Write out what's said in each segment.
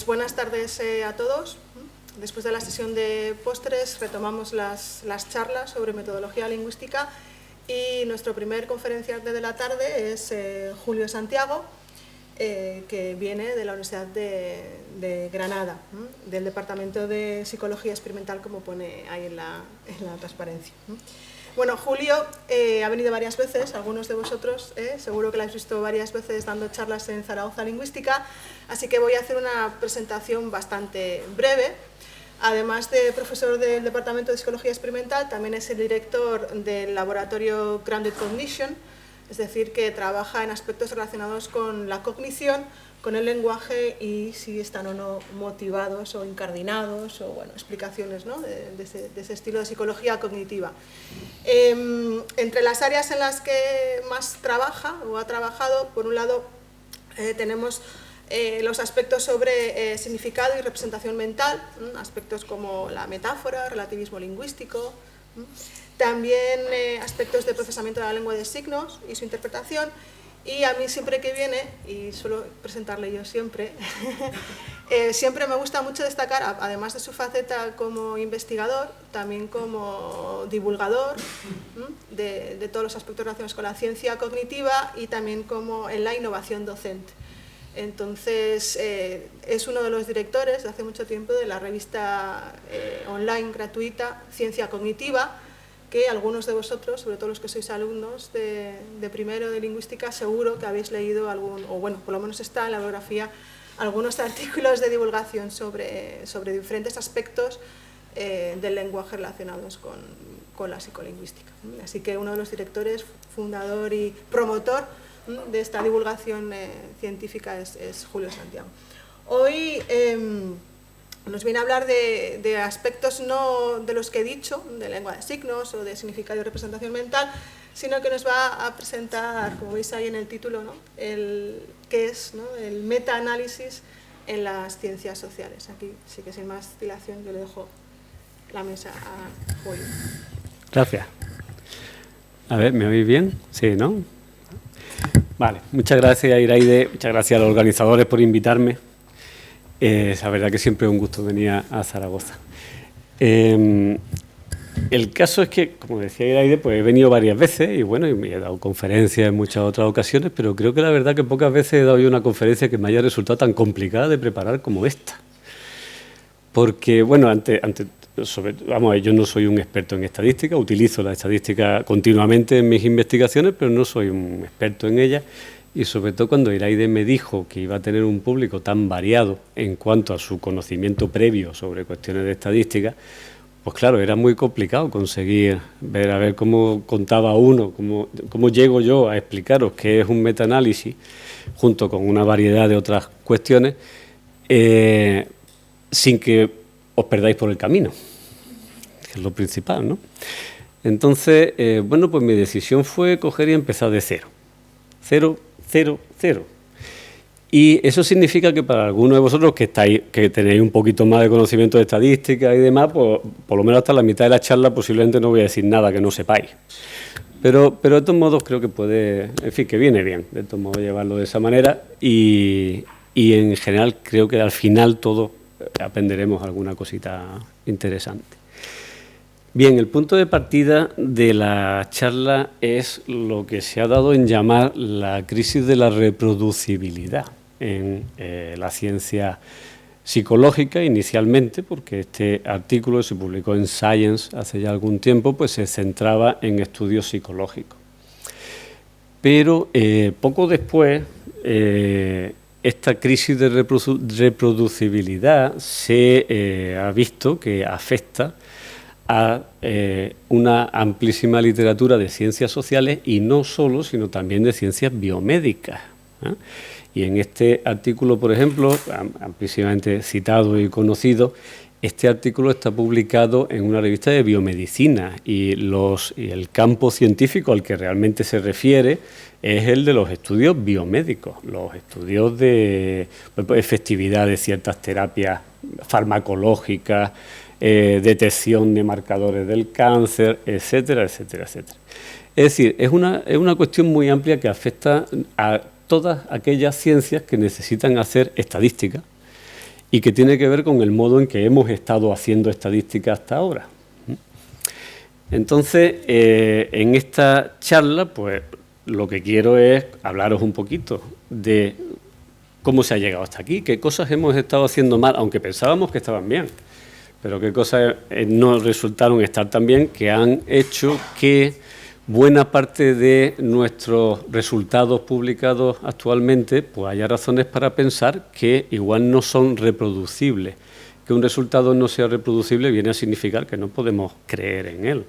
Pues buenas tardes a todos. Después de la sesión de postres retomamos las charlas sobre metodología lingüística y nuestro primer conferenciante de la tarde es Julio Santiago, que viene de la Universidad de Granada, del Departamento de Psicología Experimental, como pone ahí en la transparencia. Bueno, Julio ha venido varias veces, algunos de vosotros seguro que lo habéis visto varias veces dando charlas en Zaragoza Lingüística, así que voy a hacer una presentación bastante breve. Además de profesor del Departamento de Psicología Experimental, también es el director del laboratorio Grounded Cognition, es decir, que trabaja en aspectos relacionados con la cognición, con el lenguaje y si están o no motivados o incardinados o bueno, explicaciones, ¿no? de ese estilo de psicología cognitiva. Entre las áreas en las que más trabaja o ha trabajado, por un lado tenemos los aspectos sobre significado y representación mental, aspectos como la metáfora, relativismo lingüístico, también aspectos de procesamiento de la lengua de signos y su interpretación. Y a mí siempre que viene, y suelo presentarle yo siempre, siempre me gusta mucho destacar, además de su faceta como investigador, también como divulgador de todos los aspectos relacionados con la ciencia cognitiva y también como en la innovación docente. Entonces, es uno de los directores de hace mucho tiempo de la revista online gratuita Ciencia Cognitiva, que algunos de vosotros, sobre todo los que sois alumnos de primero de lingüística, seguro que habéis leído algún, o bueno, por lo menos está en la bibliografía, algunos artículos de divulgación sobre diferentes aspectos del lenguaje relacionados con la psicolingüística. Así que uno de los directores, fundador y promotor de esta divulgación científica es Julio Santiago. Hoy nos viene a hablar de aspectos no de los que he dicho, de lengua de signos o de significado y representación mental, sino que nos va a presentar, como veis ahí en el título, ¿no? qué es, ¿no? el metaanálisis en las ciencias sociales. Aquí sí que sin más dilación yo le dejo la mesa a Julio. Gracias. A ver, ¿me oís bien? Sí, ¿no? Vale, muchas gracias Iraide, muchas gracias a los organizadores por invitarme. La verdad que siempre es un gusto venir a Zaragoza. El caso es que, como decía Iraide, pues he venido varias veces y bueno, y me he dado conferencias en muchas otras ocasiones, pero creo que la verdad que pocas veces he dado yo una conferencia que me haya resultado tan complicada de preparar como esta. Porque, bueno, vamos, yo no soy un experto en estadística, utilizo la estadística continuamente en mis investigaciones, pero no soy un experto en ella. Y sobre todo cuando Iraide me dijo que iba a tener un público tan variado en cuanto a su conocimiento previo sobre cuestiones de estadística, pues claro, era muy complicado conseguir ver a ver cómo contaba uno, cómo llego yo a explicaros qué es un metaanálisis, junto con una variedad de otras cuestiones, sin que os perdáis por el camino, que es lo principal, ¿no? Entonces, bueno, pues mi decisión fue coger y empezar de cero. Cero. Y eso significa que para algunos de vosotros que tenéis un poquito más de conocimiento de estadística y demás, pues por lo menos hasta la mitad de la charla posiblemente no voy a decir nada que no sepáis. Pero de todos modos creo que puede, en fin, que viene bien, de todos modos llevarlo de esa manera y en general creo que al final todos aprenderemos alguna cosita interesante. Bien, el punto de partida de la charla es lo que se ha dado en llamar la crisis de la reproducibilidad en la ciencia psicológica inicialmente, porque este artículo que se publicó en Science hace ya algún tiempo, pues se centraba en estudios psicológicos. Pero poco después, esta crisis de reproducibilidad se ha visto que afecta a una amplísima literatura de ciencias sociales y no solo, sino también de ciencias biomédicas. Y en este artículo, por ejemplo, amplísimamente citado y conocido, este artículo está publicado en una revista de biomedicina y el campo científico al que realmente se refiere es el de los estudios biomédicos, los estudios de efectividad de ciertas terapias farmacológicas, detección de marcadores del cáncer, etcétera, etcétera, etcétera. Es decir, es una cuestión muy amplia que afecta a todas aquellas ciencias que necesitan hacer estadística y que tiene que ver con el modo en que hemos estado haciendo estadística hasta ahora. Entonces, en esta charla, pues lo que quiero es hablaros un poquito de cómo se ha llegado hasta aquí, qué cosas hemos estado haciendo mal, aunque pensábamos que estaban bien, pero qué cosas no resultaron estar tan bien, que han hecho que buena parte de nuestros resultados publicados actualmente, pues haya razones para pensar que igual no son reproducibles. Que un resultado no sea reproducible viene a significar que no podemos creer en él.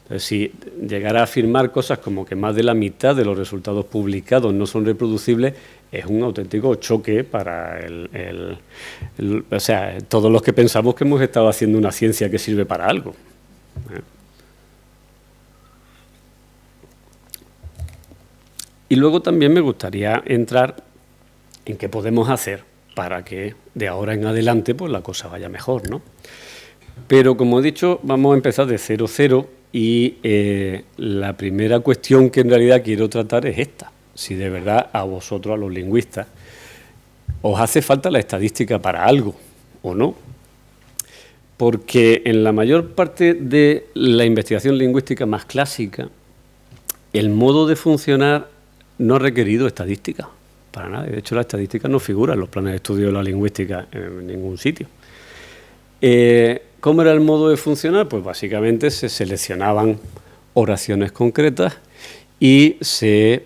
Entonces, si llegara a afirmar cosas como que más de la mitad de los resultados publicados no son reproducibles, es un auténtico choque para o sea, todos los que pensamos que hemos estado haciendo una ciencia que sirve para algo. Y luego también me gustaría entrar en qué podemos hacer para que de ahora en adelante pues la cosa vaya mejor, ¿no? Pero, como he dicho, vamos a empezar de 0,0 y la primera cuestión que en realidad quiero tratar es esta. Si de verdad a vosotros, a los lingüistas, os hace falta la estadística para algo o no. Porque en la mayor parte de la investigación lingüística más clásica, el modo de funcionar no ha requerido estadística, para nada. De hecho, la estadística no figura en los planes de estudio de la lingüística en ningún sitio. ¿Cómo era el modo de funcionar? Pues básicamente se seleccionaban oraciones concretas y se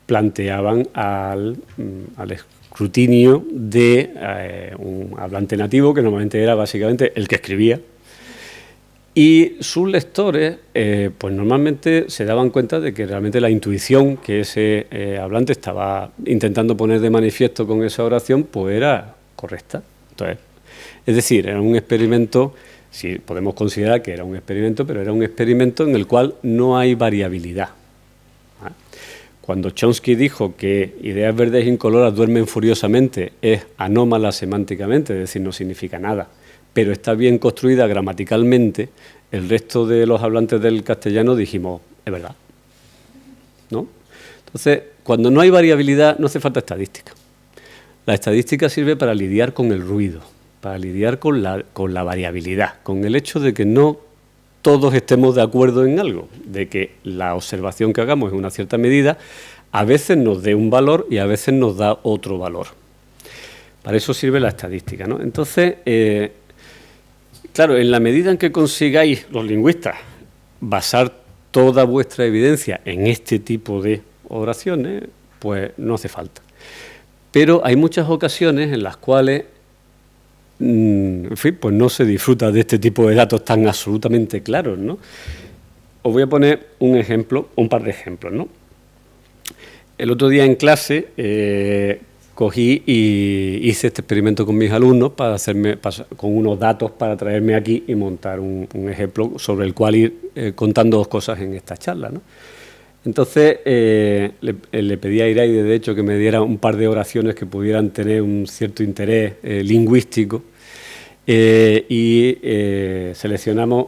planteaban al escrutinio de un hablante nativo, que normalmente era básicamente el que escribía, y sus lectores pues normalmente se daban cuenta de que realmente la intuición que ese hablante estaba intentando poner de manifiesto con esa oración pues era correcta. Entonces, es decir, era un experimento, sí, podemos considerar que era un experimento, pero era un experimento en el cual no hay variabilidad. Cuando Chomsky dijo que ideas verdes incoloras duermen furiosamente, es anómala semánticamente, es decir, no significa nada, pero está bien construida gramaticalmente, el resto de los hablantes del castellano dijimos, es verdad, ¿no? Entonces, cuando no hay variabilidad, no hace falta estadística. La estadística sirve para lidiar con el ruido, para lidiar con la variabilidad, con el hecho de que no todos estemos de acuerdo en algo, de que la observación que hagamos en una cierta medida a veces nos dé un valor y a veces nos da otro valor. Para eso sirve la estadística, ¿no? Entonces, claro, en la medida en que consigáis, los lingüistas, basar toda vuestra evidencia en este tipo de oraciones, pues no hace falta. Pero hay muchas ocasiones en las cuales en fin, pues no se disfruta de este tipo de datos tan absolutamente claros, ¿no? Os voy a poner un ejemplo, un par de ejemplos, ¿no? El otro día en clase cogí y hice este experimento con mis alumnos para con unos datos para traerme aquí y montar un ejemplo sobre el cual ir contando dos cosas en esta charla, ¿no? Entonces le pedí a Iraide, de hecho, que me diera un par de oraciones que pudieran tener un cierto interés lingüístico y seleccionamos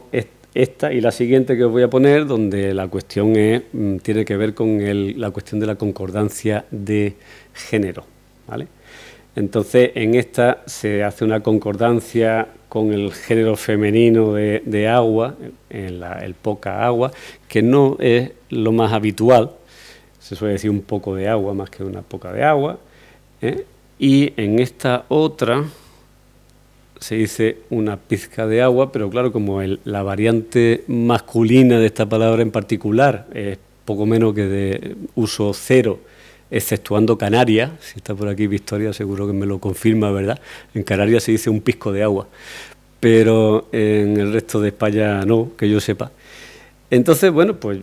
esta y la siguiente que os voy a poner, donde la cuestión tiene que ver con la cuestión de la concordancia de género, ¿vale? Entonces, en esta se hace una concordancia con el género femenino de agua, el poca agua, que no es lo más habitual, se suele decir un poco de agua más que una poca de agua, y en esta otra se dice una pizca de agua, pero claro, como la variante masculina de esta palabra en particular es poco menos que de uso cero, exceptuando Canarias, si está por aquí Victoria seguro que me lo confirma, ¿verdad? En Canarias se dice un pisco de agua, pero en el resto de España no, que yo sepa. Entonces, bueno, pues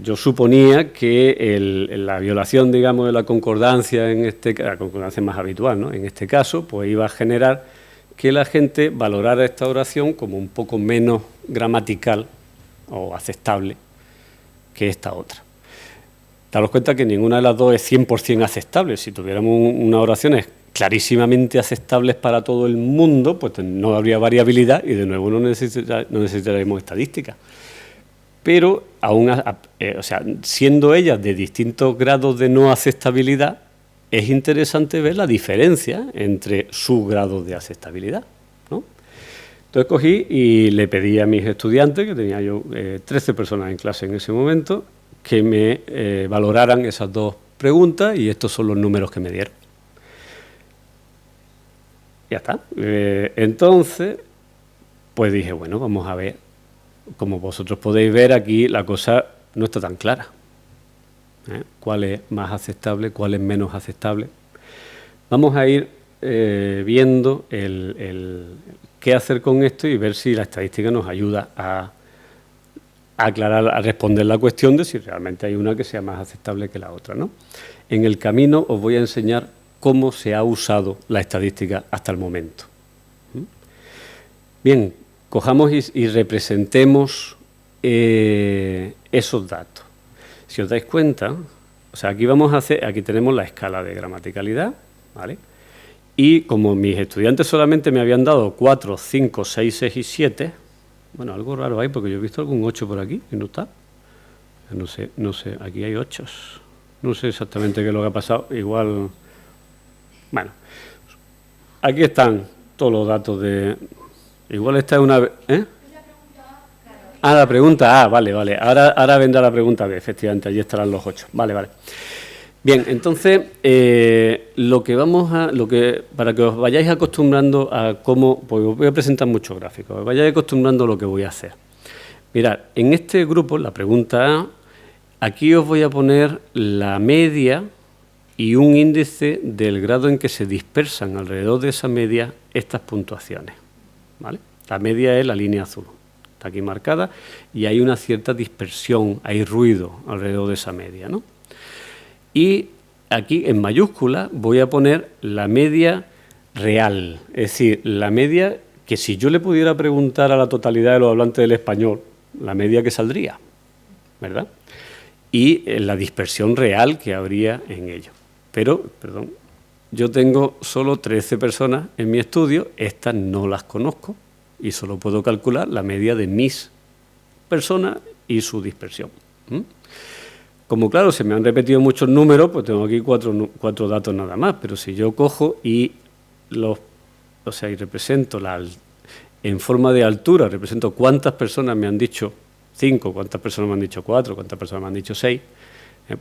yo suponía que la violación, digamos, de la concordancia, la concordancia más habitual, ¿no? En este caso, pues iba a generar que la gente valorara esta oración como un poco menos gramatical o aceptable que esta otra. Daros cuenta que ninguna de las dos es 100% aceptable. Si tuviéramos unas oraciones clarísimamente aceptables para todo el mundo, pues no habría variabilidad y de nuevo no necesitaríamos estadística. Pero, aún, o sea, siendo ellas de distintos grados de no aceptabilidad, es interesante ver la diferencia entre sus grados de aceptabilidad, ¿no? Entonces cogí y le pedí a mis estudiantes, que tenía yo 13 personas en clase en ese momento, que me valoraran esas dos preguntas, y estos son los números que me dieron. Ya está. Entonces, pues dije, bueno, vamos a ver. Como vosotros podéis ver, aquí la cosa no está tan clara. ¿Cuál es más aceptable, cuál es menos aceptable? Vamos a ir viendo qué hacer con esto y ver si la estadística nos ayuda a aclarar, a responder la cuestión de si realmente hay una que sea más aceptable que la otra, ¿no? En el camino os voy a enseñar cómo se ha usado la estadística hasta el momento. Bien, cojamos y representemos esos datos. Si os dais cuenta, o sea, aquí tenemos la escala de gramaticalidad, ¿vale? Y como mis estudiantes solamente me habían dado 4, 5, 6, 6 y 7, bueno, algo raro hay, porque yo he visto algún 8 por aquí, y no está. No sé, aquí hay 8. No sé exactamente qué es lo que ha pasado, igual... Bueno, aquí están todos los datos de... Igual esta es una... la pregunta A, vale. Ahora vendrá la pregunta B, efectivamente, allí estarán los 8. Vale. Bien, entonces, para que os vayáis acostumbrando a cómo... Pues os voy a presentar muchos gráficos, os vayáis acostumbrando a lo que voy a hacer. Mirad, en este grupo, la pregunta A, aquí os voy a poner la media y un índice del grado en que se dispersan alrededor de esa media estas puntuaciones, ¿vale? La media es la línea azul, está aquí marcada, y hay una cierta dispersión, hay ruido alrededor de esa media, ¿no? Y aquí en mayúscula voy a poner la media real, es decir, la media que si yo le pudiera preguntar a la totalidad de los hablantes del español, la media que saldría, ¿verdad? Y la dispersión real que habría en ello. Pero, perdón, yo tengo solo 13 personas en mi estudio, estas no las conozco y solo puedo calcular la media de mis personas y su dispersión. Como claro, se me han repetido muchos números, pues tengo aquí cuatro datos nada más, pero si yo cojo y represento en forma de altura, represento cuántas personas me han dicho 5, cuántas personas me han dicho 4, cuántas personas me han dicho 6,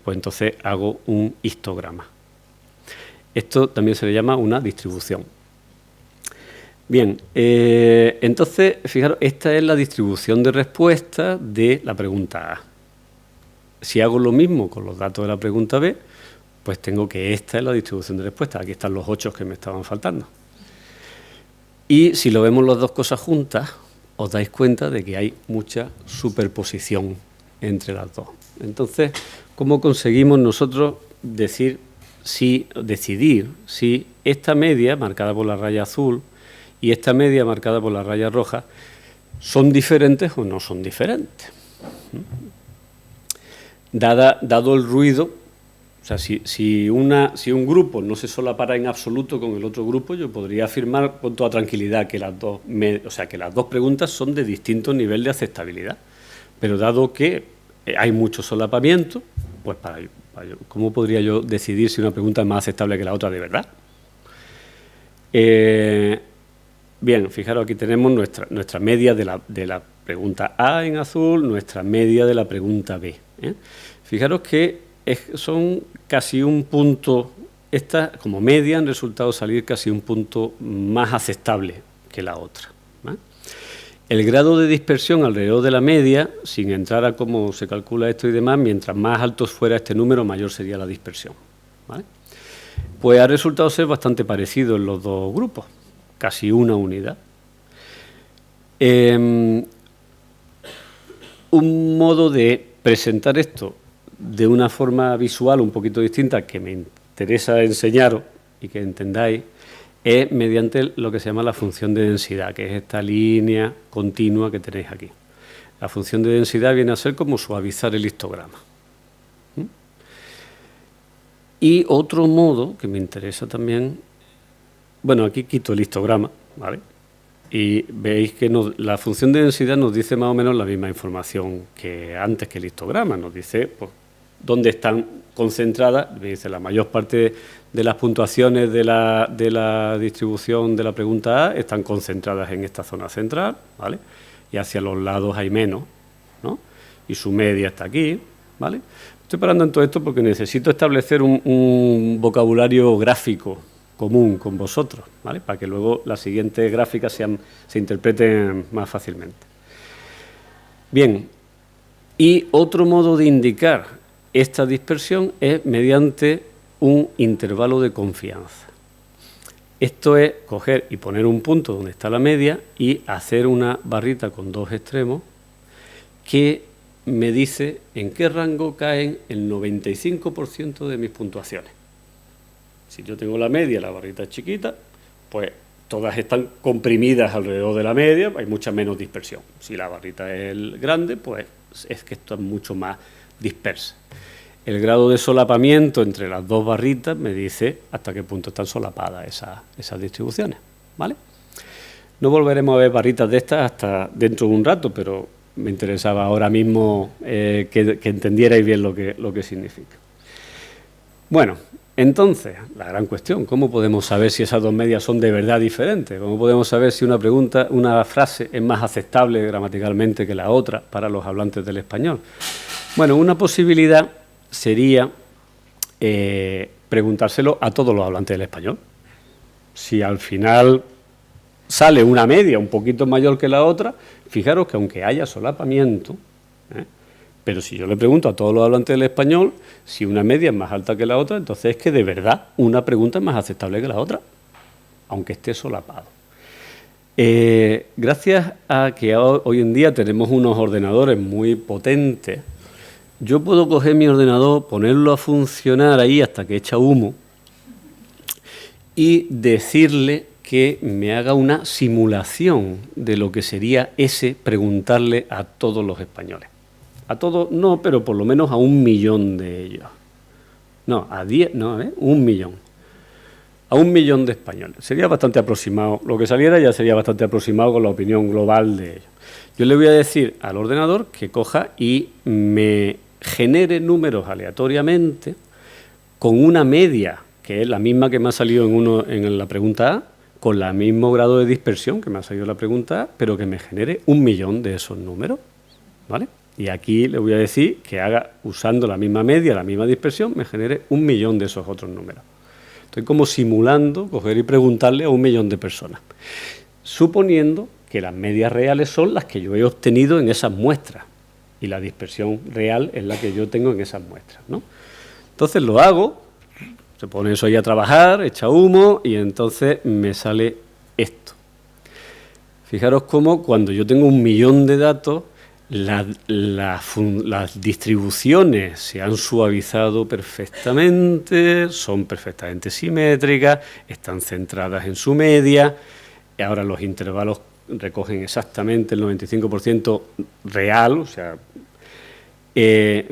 pues entonces hago un histograma. Esto también se le llama una distribución. Bien, entonces, fijaros, esta es la distribución de respuesta de la pregunta A. Si hago lo mismo con los datos de la pregunta B, pues tengo que esta es la distribución de respuesta. Aquí están los 8 que me estaban faltando. Y si lo vemos las dos cosas juntas, os dais cuenta de que hay mucha superposición entre las dos. Entonces, ¿cómo conseguimos nosotros decidir si esta media, marcada por la raya azul, y esta media, marcada por la raya roja, son diferentes o no son diferentes? Dado el ruido, o sea, si un grupo no se solapara en absoluto con el otro grupo, yo podría afirmar con toda tranquilidad que las dos preguntas son de distinto nivel de aceptabilidad. Pero dado que hay mucho solapamiento, pues ¿cómo podría yo decidir si una pregunta es más aceptable que la otra de verdad? Bien, fijaros, aquí tenemos nuestra media de la pregunta A en azul, nuestra media de la pregunta B. Fijaros que son casi un punto, esta como media han resultado salir casi un punto más aceptable que la otra, ¿vale? El grado de dispersión alrededor de la media, sin entrar a cómo se calcula esto y demás, mientras más alto fuera este número, mayor sería la dispersión, ¿vale? Pues ha resultado ser bastante parecido en los dos grupos, casi una unidad. Un modo de presentar esto de una forma visual un poquito distinta que me interesa enseñaros y que entendáis es mediante lo que se llama la función de densidad, que es esta línea continua que tenéis aquí. La función de densidad viene a ser como suavizar el histograma. Y otro modo que me interesa también, bueno, aquí quito el histograma, ¿vale? Y veis que la función de densidad nos dice más o menos la misma información que antes que el histograma, nos dice pues, ¿Dónde están concentradas? Me dice, la mayor parte de las puntuaciones de la distribución de la pregunta A están concentradas en esta zona central, ¿vale? Y hacia los lados hay menos, ¿no? Y su media está aquí, ¿vale? Estoy parando en todo esto porque necesito establecer un vocabulario gráfico común con vosotros, ¿vale? Para que luego las siguientes gráficas se interpreten más fácilmente. Bien, y otro modo de indicar esta dispersión es mediante un intervalo de confianza. Esto es coger y poner un punto donde está la media y hacer una barrita con dos extremos que me dice en qué rango caen el 95% de mis puntuaciones. Si yo tengo la media, la barrita es chiquita, pues todas están comprimidas alrededor de la media, hay mucha menos dispersión. Si la barrita es grande, pues es que esto es mucho más dispersa. El grado de solapamiento entre las dos barritas me dice hasta qué punto están solapadas esas distribuciones, ¿vale? No volveremos a ver barritas de estas hasta dentro de un rato, pero me interesaba ahora mismo que entendierais bien lo que significa. Bueno, entonces, la gran cuestión, ¿cómo podemos saber si esas dos medias son de verdad diferentes? ¿Cómo podemos saber si una frase es más aceptable gramaticalmente que la otra para los hablantes del español? Bueno, una posibilidad sería preguntárselo a todos los hablantes del español. Si al final sale una media un poquito mayor que la otra, fijaros que aunque haya solapamiento, pero si yo le pregunto a todos los hablantes del español si una media es más alta que la otra, entonces es que de verdad una pregunta es más aceptable que la otra, aunque esté solapado. Gracias a que hoy en día tenemos unos ordenadores muy potentes, yo puedo coger mi ordenador, ponerlo a funcionar ahí hasta que echa humo y decirle que me haga una simulación de lo que sería preguntarle a todos los españoles. A todos no, pero por lo menos a 1 millón de ellos. No, a 10, no, 1 millón. A 1 millón de españoles. Sería bastante aproximado. Lo que saliera ya sería bastante aproximado con la opinión global de ellos. Yo le voy a decir al ordenador que coja y me genere números aleatoriamente con una media, que es la misma que me ha salido en la pregunta A, con el mismo grado de dispersión que me ha salido en la pregunta A, pero que me genere 1 millón de esos números, ¿vale? Y aquí le voy a decir que haga, usando la misma media, la misma dispersión, me genere 1 millón de esos otros números. Estoy como simulando coger y preguntarle a 1 millón de personas, suponiendo que las medias reales son las que yo he obtenido en esas muestras y la dispersión real es la que yo tengo en esas muestras, ¿no? Entonces lo hago, se pone eso ahí a trabajar, echa humo y entonces me sale esto. Fijaros cómo cuando yo tengo 1 millón de datos, las distribuciones se han suavizado perfectamente, son perfectamente simétricas, están centradas en su media, y ahora los intervalos recogen exactamente el 95% real, o sea,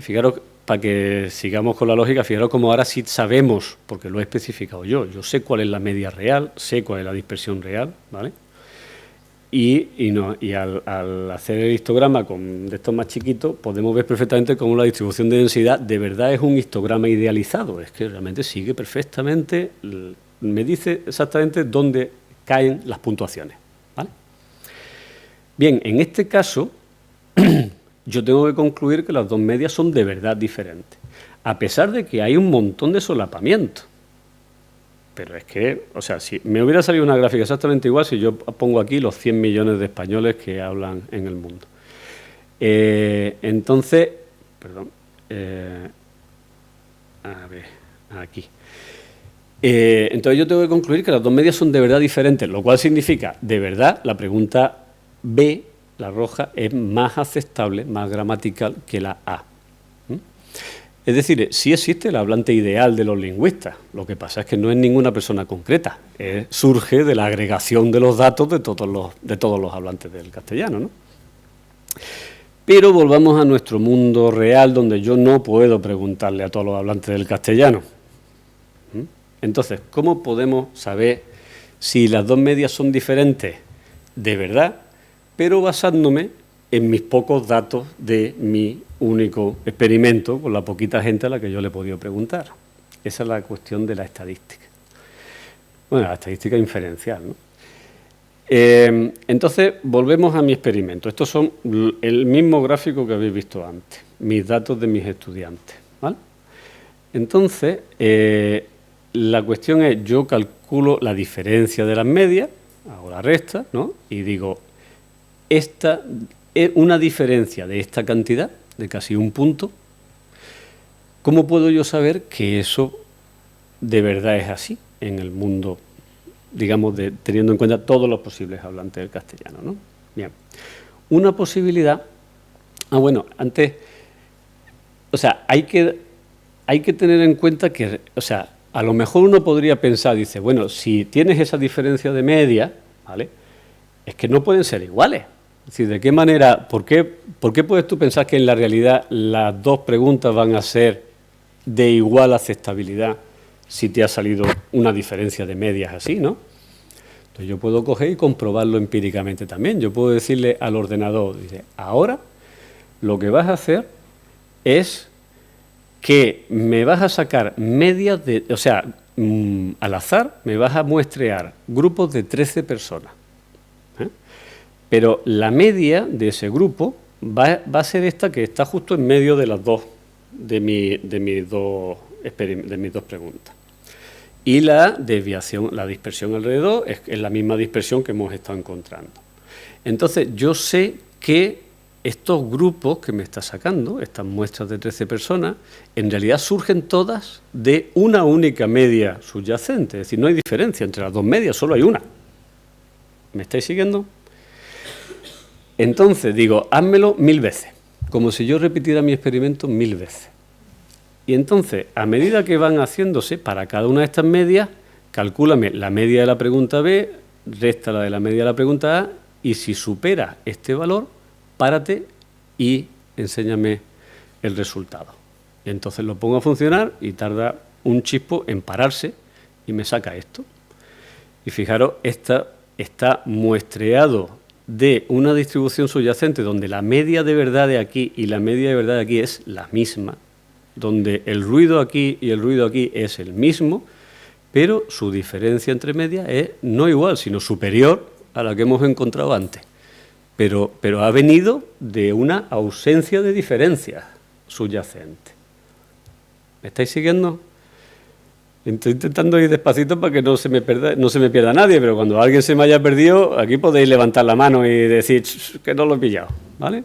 fijaros, para que sigamos con la lógica, fijaros como ahora sí sabemos, porque lo he especificado yo sé cuál es la media real, sé cuál es la dispersión real, ¿vale? Y al hacer el histograma de estos más chiquitos, podemos ver perfectamente cómo la distribución de densidad de verdad es un histograma idealizado, es que realmente sigue perfectamente, me dice exactamente dónde caen las puntuaciones, ¿vale? Bien, en este caso, yo tengo que concluir que las dos medias son de verdad diferentes, a pesar de que hay un montón de solapamiento. Pero es que, o sea, si me hubiera salido una gráfica exactamente igual si yo pongo aquí los 100 millones de españoles que hablan en el mundo. Entonces, perdón, a ver, aquí. Entonces yo tengo que concluir que las dos medias son de verdad diferentes, lo cual significa, de verdad, la pregunta B, la roja, es más aceptable, más gramatical que la A. Es decir, sí existe el hablante ideal de los lingüistas, lo que pasa es que no es ninguna persona concreta, surge de la agregación de los datos de todos los hablantes del castellano, ¿no? Pero volvamos a nuestro mundo real, donde yo no puedo preguntarle a todos los hablantes del castellano. Entonces, ¿cómo podemos saber si las dos medias son diferentes de verdad, pero basándome en mis pocos datos de mi único experimento, con la poquita gente a la que yo le he podido preguntar. Esa es la cuestión de la estadística. Bueno, la estadística inferencial, ¿no? Entonces, volvemos a mi experimento. Estos son el mismo gráfico que habéis visto antes, mis datos de mis estudiantes, ¿vale? Entonces, la cuestión es, yo calculo la diferencia de las medias, hago la resta, ¿no? Y digo, esta es una diferencia de esta cantidad, de casi un punto. ¿Cómo puedo yo saber que eso de verdad es así en el mundo, digamos, teniendo en cuenta todos los posibles hablantes del castellano, ¿no? Bien. Una posibilidad... bueno, antes... O sea, hay que tener en cuenta que... O sea, a lo mejor uno podría pensar, dice, bueno, si tienes esa diferencia de media, ¿vale?, es que no pueden ser iguales. Es decir, ¿de qué manera, por qué puedes tú pensar que en la realidad las dos preguntas van a ser de igual aceptabilidad si te ha salido una diferencia de medias así, ¿no? Entonces yo puedo coger y comprobarlo empíricamente también. Yo puedo decirle al ordenador, dice, ahora lo que vas a hacer es que me vas a sacar medias de... O sea, al azar me vas a muestrear grupos de 13 personas. Pero la media de ese grupo va a ser esta que está justo en medio de las dos, de mis dos preguntas. Y la desviación, la dispersión alrededor, es la misma dispersión que hemos estado encontrando. Entonces, yo sé que estos grupos que me está sacando, estas muestras de 13 personas, en realidad surgen todas de una única media subyacente. Es decir, no hay diferencia entre las dos medias, solo hay una. ¿Me estáis siguiendo? Entonces digo, házmelo 1000 veces, como si yo repitiera mi experimento 1000 veces. Y entonces, a medida que van haciéndose, para cada una de estas medias, calcúlame la media de la pregunta B, réstala de la media de la pregunta A, y si supera este valor, párate y enséñame el resultado. Y entonces lo pongo a funcionar y tarda un chispo en pararse y me saca esto. Y fijaros, está muestreado de una distribución subyacente donde la media de verdad de aquí y la media de verdad de aquí es la misma, donde el ruido aquí y el ruido aquí es el mismo, pero su diferencia entre medias es no igual, sino superior a la que hemos encontrado antes. Pero ha venido de una ausencia de diferencias subyacentes. ¿Me estáis siguiendo? Estoy intentando ir despacito para que no se me pierda nadie, pero cuando alguien se me haya perdido, aquí podéis levantar la mano y decir que no lo he pillado, ¿vale?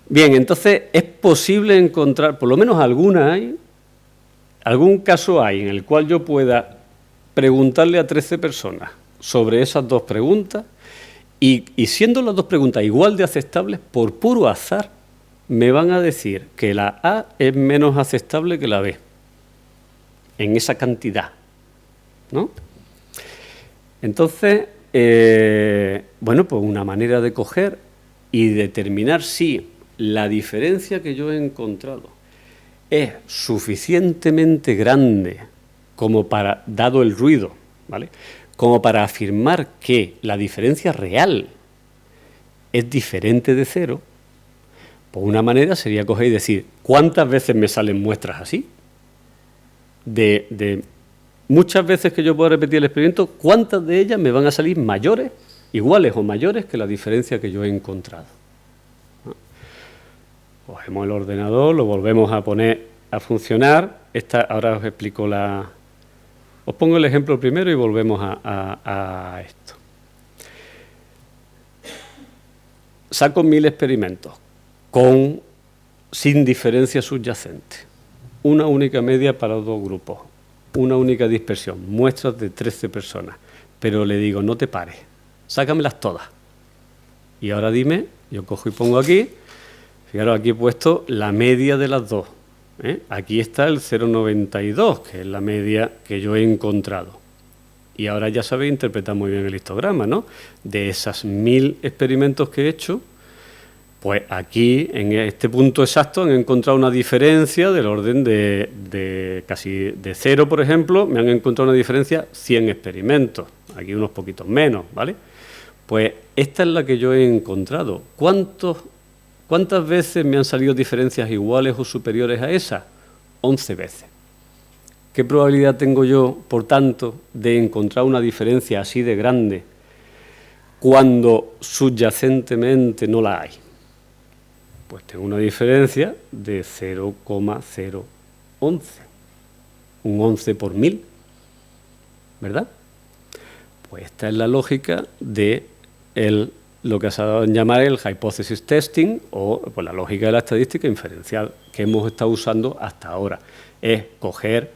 Bien, entonces es posible encontrar, por lo menos algún caso hay en el cual yo pueda preguntarle a 13 personas sobre esas dos preguntas y siendo las dos preguntas igual de aceptables, por puro azar, me van a decir que la A es menos aceptable que la B. En esa cantidad, ¿no? Entonces, bueno, pues una manera de coger y determinar si la diferencia que yo he encontrado es suficientemente grande como para, dado el ruido, ¿vale?, como para afirmar que la diferencia real es diferente de cero, pues una manera sería coger y decir, ¿cuántas veces me salen muestras así? De muchas veces que yo puedo repetir el experimento, ¿cuántas de ellas me van a salir mayores, iguales o mayores que la diferencia que yo he encontrado? ¿No? Cogemos el ordenador, lo volvemos a poner a funcionar. Ahora os explico os pongo el ejemplo primero y volvemos a esto. Saco 1000 experimentos sin diferencia subyacente. Una única media para los dos grupos, una única dispersión, muestras de 13 personas. Pero le digo, no te pares, sácamelas todas. Y ahora dime, yo cojo y pongo aquí, fijaros, aquí he puesto la media de las dos. Aquí está el 0,92, que es la media que yo he encontrado. Y ahora ya sabéis interpretar muy bien el histograma, ¿no? De esas 1000 experimentos que he hecho, pues aquí, en este punto exacto, han encontrado una diferencia del orden de casi de 0, por ejemplo, me han encontrado una diferencia 100 experimentos, aquí unos poquitos menos, ¿vale? Pues esta es la que yo he encontrado. ¿Cuántas veces me han salido diferencias iguales o superiores a esa? 11 veces. ¿Qué probabilidad tengo yo, por tanto, de encontrar una diferencia así de grande cuando subyacentemente no la hay? Pues tengo una diferencia de 0,011, un 11 por 1000, ¿verdad? Pues esta es la lógica de lo que se ha dado en llamar el hypothesis testing o pues, la lógica de la estadística inferencial que hemos estado usando hasta ahora. Es coger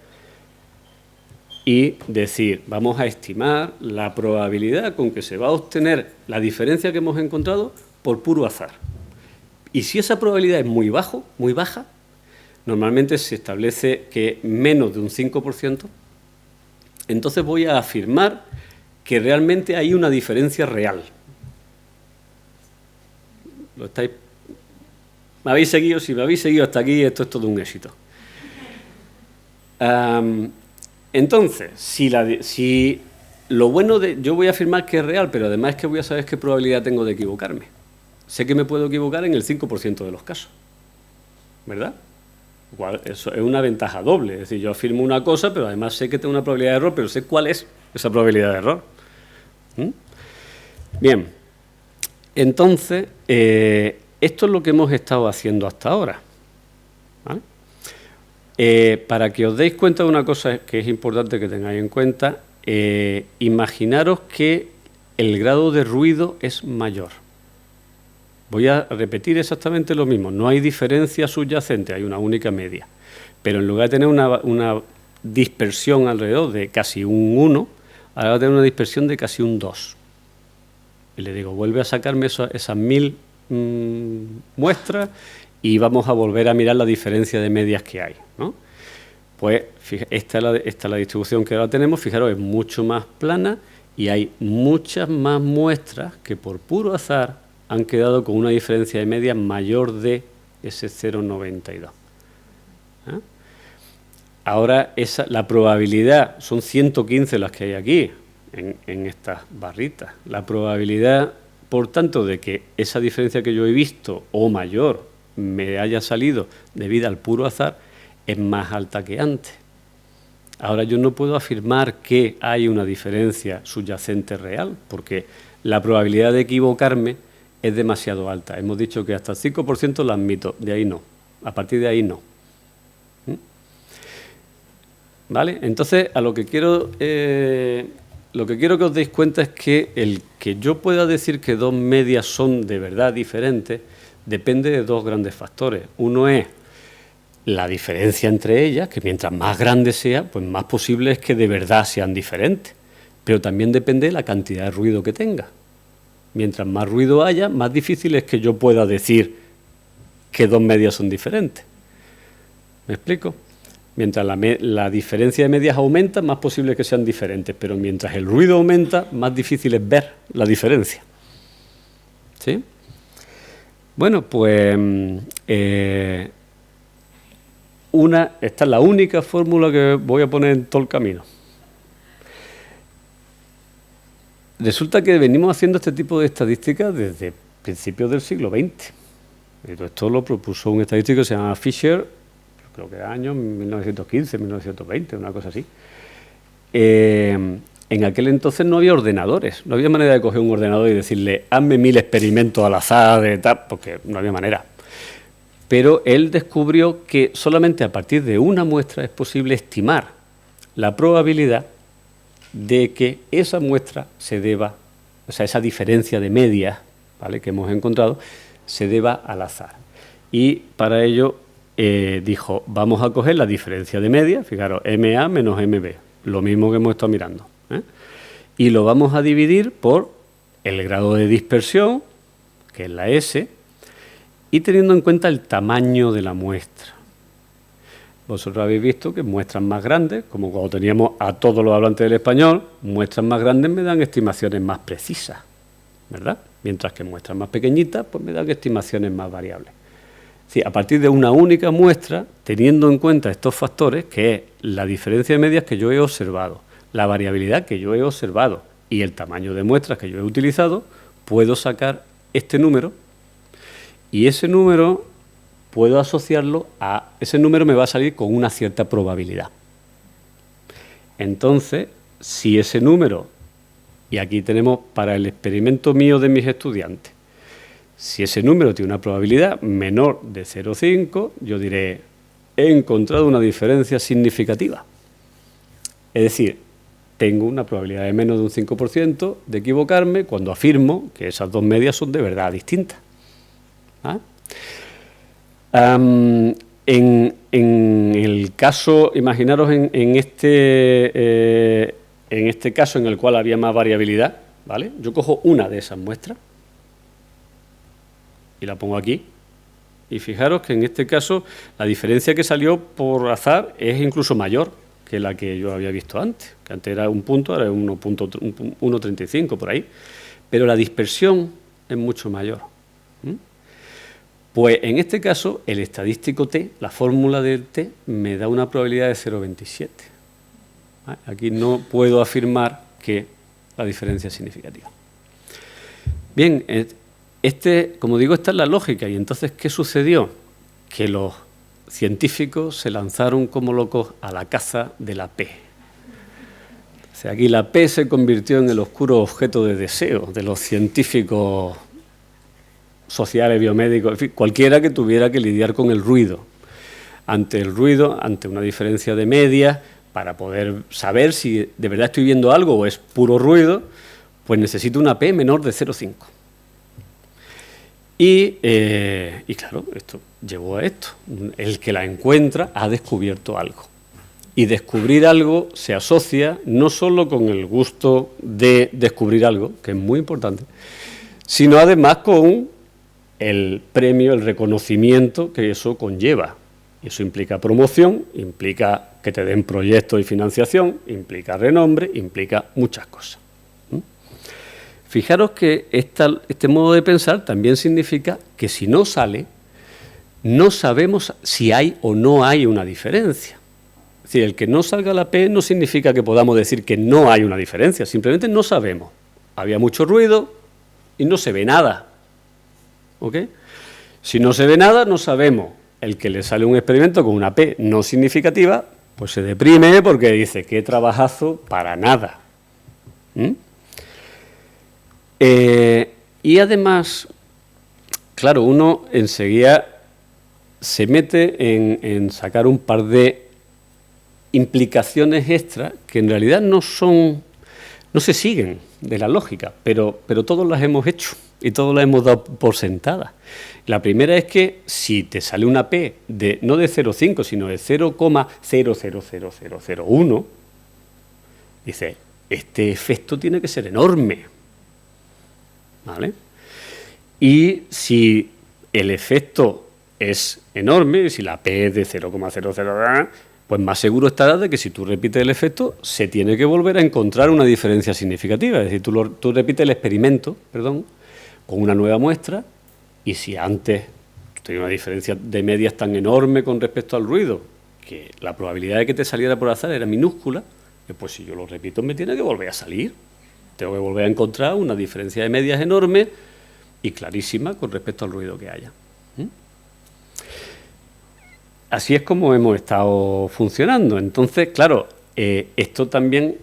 y decir, vamos a estimar la probabilidad con que se va a obtener la diferencia que hemos encontrado por puro azar. Y si esa probabilidad es muy baja, normalmente se establece que menos de un 5%, entonces voy a afirmar que realmente hay una diferencia real. ¿Me habéis seguido? Si me habéis seguido hasta aquí, esto es todo un éxito. Entonces, si lo bueno yo voy a afirmar que es real, pero además es que voy a saber qué probabilidad tengo de equivocarme. Sé que me puedo equivocar en el 5% de los casos, ¿verdad? Igual, eso es una ventaja doble. Es decir, yo afirmo una cosa, pero además sé que tengo una probabilidad de error, pero sé cuál es esa probabilidad de error. Bien, entonces, esto es lo que hemos estado haciendo hasta ahora, ¿vale? Para que os deis cuenta de una cosa que es importante que tengáis en cuenta, imaginaros que el grado de ruido es mayor. Voy a repetir exactamente lo mismo, no hay diferencia subyacente, hay una única media, pero en lugar de tener una dispersión alrededor de casi un 1, ahora va a tener una dispersión de casi un 2. Y le digo, vuelve a sacarme esas 1000 muestras y vamos a volver a mirar la diferencia de medias que hay, ¿no? Pues esta es la distribución que ahora tenemos, fijaros, es mucho más plana y hay muchas más muestras que por puro azar han quedado con una diferencia de medias mayor de ese 0,92. ¿Eh? Ahora la probabilidad, son 115 las que hay aquí, en estas barritas. La probabilidad, por tanto, de que esa diferencia que yo he visto o mayor me haya salido debido al puro azar es más alta que antes. Ahora yo no puedo afirmar que hay una diferencia subyacente real, porque la probabilidad de equivocarme es demasiado alta. Hemos dicho que hasta el 5% la admito, de ahí no. A partir de ahí no. ¿Vale? Entonces, a lo que quiero que os deis cuenta es que el que yo pueda decir que dos medias son de verdad diferentes depende de dos grandes factores. Uno es la diferencia entre ellas, que mientras más grande sea, pues más posible es que de verdad sean diferentes. Pero también depende de la cantidad de ruido que tenga. Mientras más ruido haya, más difícil es que yo pueda decir que dos medias son diferentes. ¿Me explico? Mientras la diferencia de medias aumenta, más posible es que sean diferentes, pero mientras el ruido aumenta, más difícil es ver la diferencia. ¿Sí? Bueno, pues esta es la única fórmula que voy a poner en todo el camino. Resulta que venimos haciendo este tipo de estadísticas desde principios del siglo XX. Esto lo propuso un estadístico que se llama Fisher, creo que era año 1915, 1920, una cosa así. En aquel entonces no había ordenadores, no había manera de coger un ordenador y decirle, hazme 1000 experimentos al azar, de tal, porque no había manera. Pero él descubrió que solamente a partir de una muestra es posible estimar la probabilidad de que esa muestra se deba, o sea, esa diferencia de medias, ¿vale?, que hemos encontrado, se deba al azar. Y para ello dijo, vamos a coger la diferencia de medias, fijaros, MA menos MB, lo mismo que hemos estado mirando, y lo vamos a dividir por el grado de dispersión, que es la S, y teniendo en cuenta el tamaño de la muestra. Vosotros habéis visto que muestras más grandes, como cuando teníamos a todos los hablantes del español, muestras más grandes me dan estimaciones más precisas, ¿verdad? Mientras que muestras más pequeñitas, pues me dan estimaciones más variables. Sí, a partir de una única muestra, teniendo en cuenta estos factores, que es la diferencia de medias que yo he observado, la variabilidad que yo he observado y el tamaño de muestras que yo he utilizado, puedo sacar este número y ese número puedo asociarlo a... Ese número me va a salir con una cierta probabilidad. Entonces, si ese número, y aquí tenemos para el experimento mío de mis estudiantes, si ese número tiene una probabilidad menor de 0,5, yo diré, he encontrado una diferencia significativa. Es decir, tengo una probabilidad de menos de un 5% de equivocarme cuando afirmo que esas dos medias son de verdad distintas. ¿Ah? En el caso, imaginaros en este caso en el cual había más variabilidad, ¿vale? Yo cojo una de esas muestras y la pongo aquí. Y fijaros que en este caso la diferencia que salió por azar es incluso mayor que la que yo había visto antes, que antes era un punto, ahora es 1,35 por ahí. Pero la dispersión es mucho mayor. Pues en este caso, el estadístico T, la fórmula del T, me da una probabilidad de 0,27. Aquí no puedo afirmar que la diferencia es significativa. Bien, como digo, esta es la lógica. Y entonces, ¿qué sucedió? Que los científicos se lanzaron como locos a la caza de la P. O sea, aquí la P se convirtió en el oscuro objeto de deseo de los científicos sociales, biomédicos, en fin, cualquiera que tuviera que lidiar con el ruido. Ante el ruido, ante una diferencia de medias, para poder saber si de verdad estoy viendo algo o es puro ruido, pues necesito una P menor de 0,5. Y claro, esto llevó a esto. El que la encuentra ha descubierto algo. Y descubrir algo se asocia no solo con el gusto de descubrir algo, que es muy importante, sino además con el premio, el reconocimiento que eso conlleva. Y eso implica promoción, implica que te den proyectos y financiación, implica renombre, implica muchas cosas. Fijaros que este modo de pensar también significa que si no sale, no sabemos si hay o no hay una diferencia. Es decir, el que no salga la P no significa que podamos decir que no hay una diferencia, simplemente no sabemos. Había mucho ruido y no se ve nada. ¿Ok? Si no se ve nada, no sabemos. El que le sale un experimento con una P no significativa, pues se deprime porque dice, qué trabajazo para nada. Y además, claro, uno enseguida se mete en sacar un par de implicaciones extras que en realidad no se siguen de la lógica, pero todos las hemos hecho y todos las hemos dado por sentadas. La primera es que si te sale una P no de 0,5, sino de 0,000001, dices, este efecto tiene que ser enorme. ¿Vale? Y si el efecto es enorme, si la P es de 0,00, pues más seguro estarás de que si tú repites el efecto, se tiene que volver a encontrar una diferencia significativa. Es decir, tú repites el experimento, con una nueva muestra, y si antes tenía una diferencia de medias tan enorme con respecto al ruido, que la probabilidad de que te saliera por azar era minúscula, pues si yo lo repito me tiene que volver a salir. Tengo que volver a encontrar una diferencia de medias enorme y clarísima con respecto al ruido que haya. Así es como hemos estado funcionando. Entonces, claro, esto también,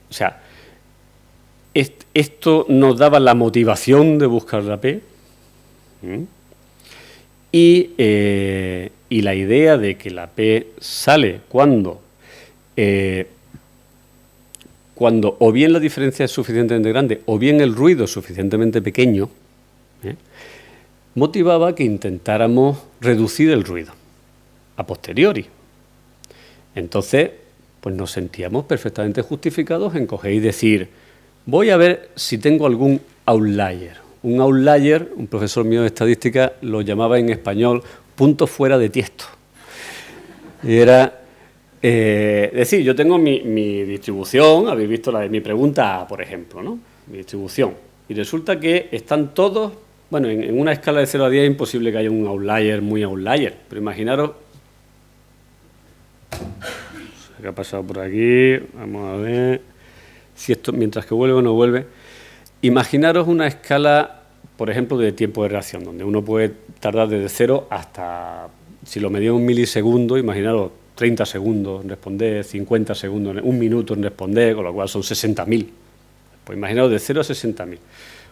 o sea, esto nos daba la motivación de buscar la P y la idea de que la P sale cuando o bien la diferencia es suficientemente grande o bien el ruido es suficientemente pequeño, motivaba que intentáramos reducir el ruido a posteriori. Entonces, pues nos sentíamos perfectamente justificados en coger y decir, voy a ver si tengo algún outlier. Un outlier, un profesor mío de estadística lo llamaba en español punto fuera de tiesto. Y era... decir, yo tengo mi distribución, habéis visto la de mi pregunta A, por ejemplo, ¿no? Mi distribución. Y resulta que están todos, bueno, en una escala de 0 a 10 es imposible que haya un outlier, muy outlier, pero imaginaros, ¿qué ha pasado por aquí? Vamos a ver si esto, mientras que vuelve o no vuelve. Imaginaros una escala, por ejemplo, de tiempo de reacción, donde uno puede tardar desde 0 hasta, si lo medía un milisegundo, imaginaros 30 segundos en responder, 50 segundos, 1 minuto en responder, con lo cual son 60.000. Pues imaginaros de 0 a 60.000.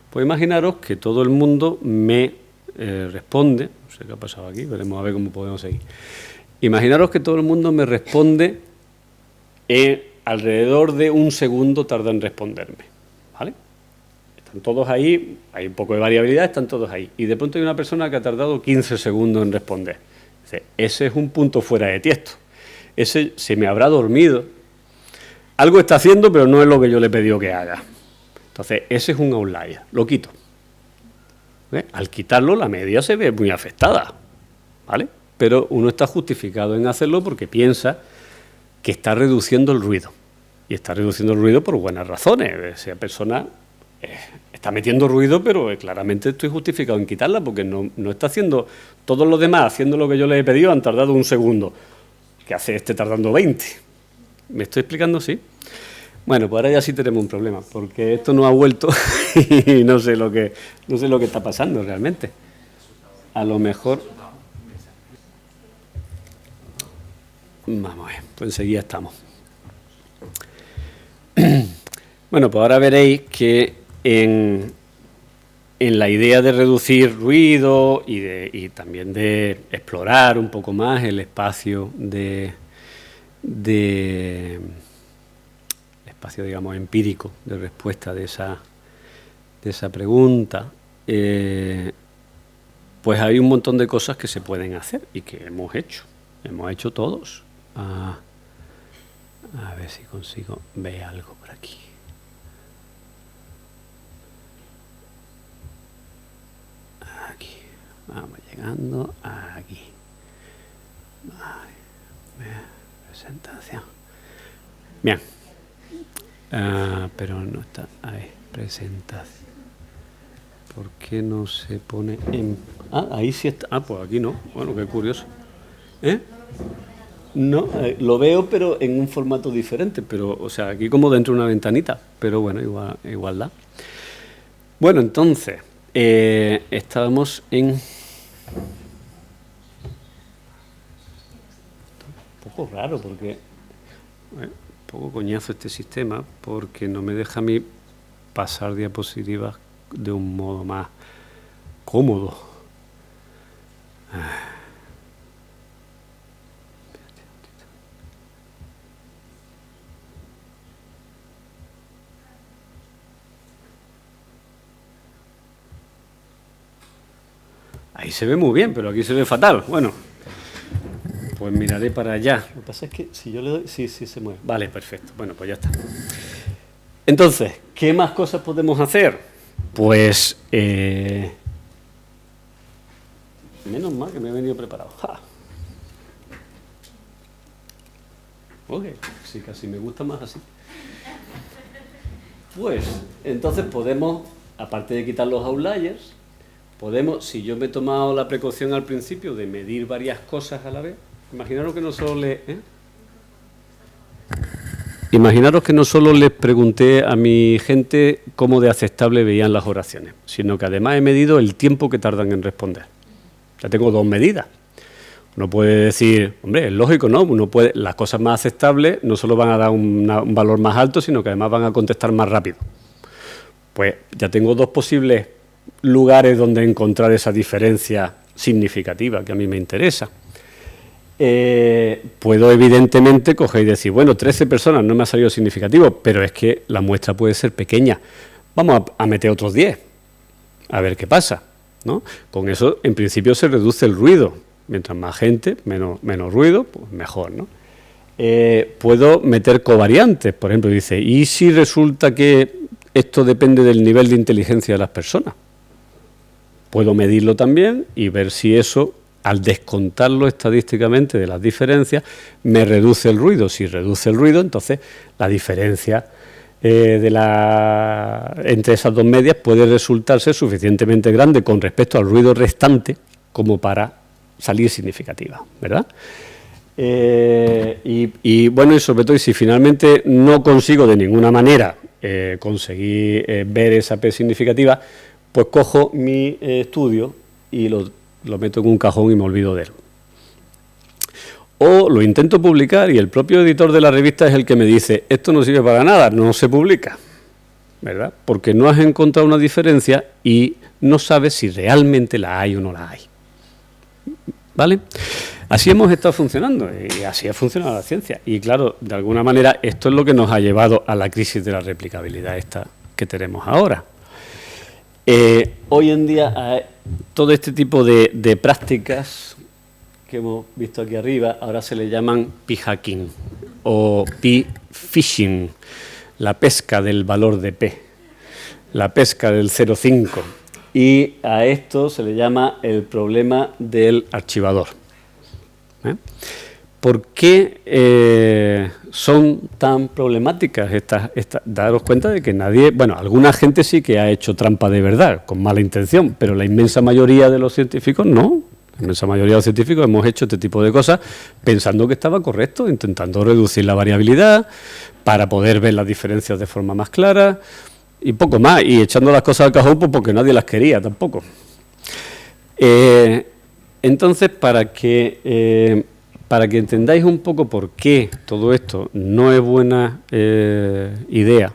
Pues imaginaros que todo el mundo me responde, no sé qué ha pasado aquí, veremos a ver cómo podemos seguir. Imaginaros que todo el mundo me responde alrededor de 1 segundo tarda en responderme, ¿vale? Están todos ahí, hay un poco de variabilidad, están todos ahí. Y de pronto hay una persona que ha tardado 15 segundos en responder. Ese es un punto fuera de tiesto. Ese se me habrá dormido. Algo está haciendo, pero no es lo que yo le he pedido que haga. Entonces, ese es un outlier. Lo quito. Al quitarlo, la media se ve muy afectada, ¿vale? Pero uno está justificado en hacerlo porque piensa que está reduciendo el ruido. Y está reduciendo el ruido por buenas razones. Esa persona está metiendo ruido, pero claramente estoy justificado en quitarla porque no está haciendo... Todos los demás, haciendo lo que yo les he pedido, han tardado 1 segundo. ¿Qué hace este tardando 20? ¿Me estoy explicando? ¿Sí? Bueno, pues ahora ya sí tenemos un problema, porque esto no ha vuelto y no sé lo que está pasando realmente. A lo mejor... Vamos a ver, pues enseguida estamos. Bueno, pues ahora veréis que en la idea de reducir ruido y también de explorar un poco más el espacio espacio, digamos, empírico de respuesta de esa pregunta, pues hay un montón de cosas que se pueden hacer y que hemos hecho todos. A ver si consigo ver algo por aquí. Aquí, vamos llegando aquí. Presentación. Bien. Pero no está. A ver, presentación. ¿Por qué no se pone en...? Ahí sí está. Pues aquí no. Bueno, qué curioso. No, lo veo, pero en un formato diferente. Pero, o sea, aquí como dentro de una ventanita. Pero bueno, igual da. Bueno, entonces, estábamos en... Un poco raro porque... un poco coñazo este sistema porque no me deja a mí pasar diapositivas de un modo más cómodo. Ahí se ve muy bien, pero aquí se ve fatal. Bueno, pues miraré para allá. Lo que pasa es que si yo le doy... Sí, se mueve. Vale, perfecto. Bueno, pues ya está. Entonces, ¿qué más cosas podemos hacer? Pues... menos mal que me he venido preparado. ¡Ja! Ok, sí, casi me gusta más así. Pues, entonces podemos, aparte de quitar los outliers, podemos, si yo me he tomado la precaución al principio de medir varias cosas a la vez, imaginaros que no solo les pregunté a mi gente cómo de aceptable veían las oraciones, sino que además he medido el tiempo que tardan en responder. Ya tengo 2 medidas. Uno puede decir, hombre, es lógico, ¿no? Las cosas más aceptables no solo van a dar un valor más alto, sino que además van a contestar más rápido. Pues ya tengo 2 posibles lugares donde encontrar esa diferencia significativa que a mí me interesa. Puedo evidentemente coger y decir, bueno, 13 personas no me ha salido significativo, pero es que la muestra puede ser pequeña. Vamos a meter otros 10, a ver qué pasa, ¿no? Con eso, en principio, se reduce el ruido. Mientras más gente, menos ruido, pues mejor, ¿no? Puedo meter covariantes, por ejemplo, dice, ¿y si resulta que esto depende del nivel de inteligencia de las personas? Puedo medirlo también y ver si eso, al descontarlo estadísticamente de las diferencias, me reduce el ruido. Si reduce el ruido, entonces la diferencia entre esas 2 medias puede resultar ser suficientemente grande con respecto al ruido restante como para salir significativa, ¿verdad? Y bueno, y sobre todo, y si finalmente no consigo de ninguna manera conseguir ver esa P significativa, pues cojo mi estudio y lo meto en un cajón y me olvido de él. O lo intento publicar y el propio editor de la revista es el que me dice, esto no sirve para nada, no se publica, ¿verdad? Porque no has encontrado una diferencia y no sabes si realmente la hay o no la hay, ¿vale? Así hemos estado funcionando y así ha funcionado la ciencia. Y claro, de alguna manera esto es lo que nos ha llevado a la crisis de la replicabilidad esta que tenemos ahora. Hoy en día todo este tipo de prácticas que hemos visto aquí arriba ahora se le llaman p-hacking o p-phishing, la pesca del valor de P, la pesca del 0,5. Y a esto se le llama el problema del archivador. ¿Por qué son tan problemáticas estas? Daros cuenta de que nadie, bueno, alguna gente sí que ha hecho trampa de verdad, con mala intención, pero la inmensa mayoría de los científicos no. La inmensa mayoría de los científicos hemos hecho este tipo de cosas pensando que estaba correcto, intentando reducir la variabilidad para poder ver las diferencias de forma más clara y poco más, y echando las cosas al cajón pues porque nadie las quería tampoco. Entonces, para que entendáis un poco por qué todo esto no es buena idea,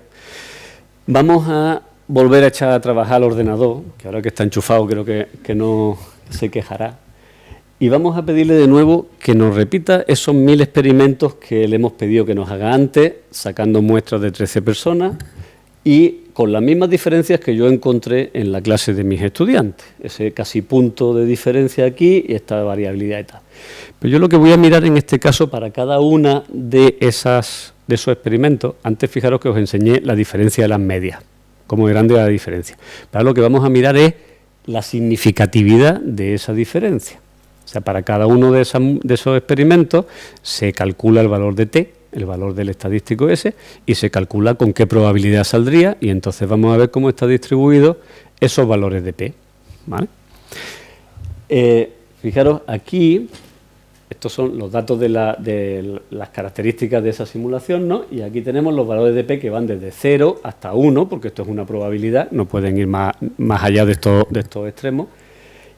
vamos a volver a echar a trabajar al ordenador, que ahora que está enchufado creo que no se quejará, y vamos a pedirle de nuevo que nos repita esos 1000 experimentos que le hemos pedido que nos haga antes, sacando muestras de 13 personas, y con las mismas diferencias que yo encontré en la clase de mis estudiantes, ese casi punto de diferencia aquí y esta variabilidad y tal. Pero yo lo que voy a mirar en este caso para cada una de esos experimentos, antes fijaros que os enseñé la diferencia de las medias, cómo grande era la diferencia. Pero lo que vamos a mirar es la significatividad de esa diferencia. O sea, para cada uno de esos experimentos se calcula el valor de T, el valor del estadístico ese, y se calcula con qué probabilidad saldría, y entonces vamos a ver cómo está distribuido esos valores de P, ¿vale? Fijaros, aquí, estos son los datos de las características de esa simulación, ¿no? Y aquí tenemos los valores de P que van desde 0 hasta 1, porque esto es una probabilidad, no pueden ir más allá de estos extremos.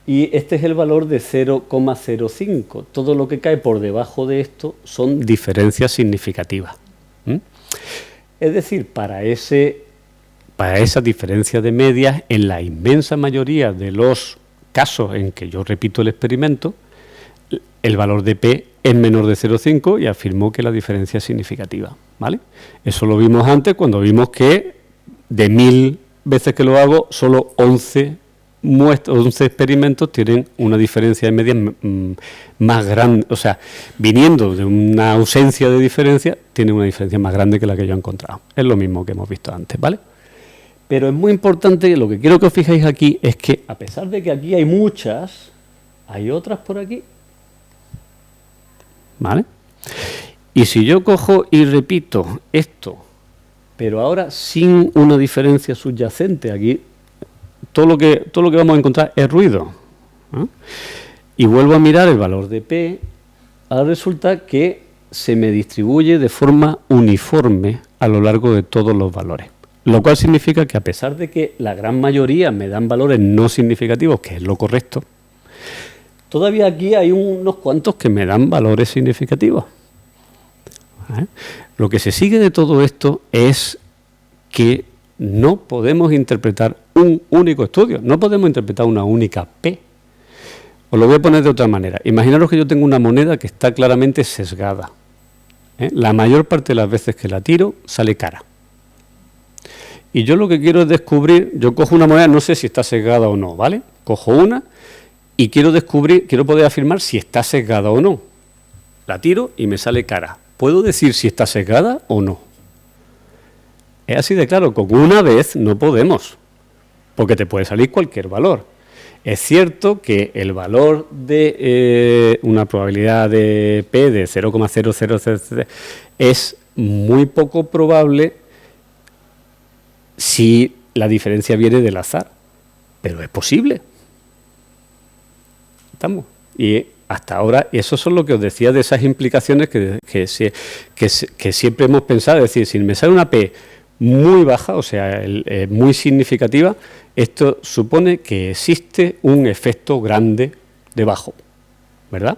Y este es el valor de 0,05. Todo lo que cae por debajo de esto son diferencias significativas. Es decir, para esa diferencia de medias, en la inmensa mayoría de los casos en que yo repito el experimento, el valor de P es menor de 0,5 y afirmó que la diferencia es significativa, ¿vale? Eso lo vimos antes cuando vimos que de 1000 veces que lo hago, solo 11 experimentos tienen una diferencia de medias más grande, o sea, viniendo de una ausencia de diferencia, tienen una diferencia más grande que la que yo he encontrado. Es lo mismo que hemos visto antes, ¿vale? Pero es muy importante, lo que quiero que os fijéis aquí es que, a pesar de que aquí hay muchas, hay otras por aquí, ¿vale? Y si yo cojo y repito esto, pero ahora sin una diferencia subyacente, aquí todo lo que vamos a encontrar es ruido, ¿no? Y vuelvo a mirar el valor de P, ahora resulta que se me distribuye de forma uniforme a lo largo de todos los valores, lo cual significa que a pesar de que la gran mayoría me dan valores no significativos, que es lo correcto, todavía aquí hay unos cuantos que me dan valores significativos. Lo que se sigue de todo esto es que no podemos interpretar un único estudio, no podemos interpretar una única P. Os lo voy a poner de otra manera. Imaginaros que yo tengo una moneda que está claramente sesgada. La mayor parte de las veces que la tiro sale cara. Y yo lo que quiero es descubrir, yo cojo una moneda, no sé si está sesgada o no, ¿vale? Cojo una y quiero poder afirmar si está sesgada o no. La tiro y me sale cara. ¿Puedo decir si está sesgada o no? Es así de claro, con una vez no podemos, porque te puede salir cualquier valor. Es cierto que el valor de una probabilidad de P de 0,0000 es muy poco probable si la diferencia viene del azar, pero es posible. ¿Estamos? Y hasta ahora, eso es lo que os decía de esas implicaciones que siempre hemos pensado, es decir, si me sale una P muy baja, o sea, muy significativa, esto supone que existe un efecto grande debajo, ¿verdad?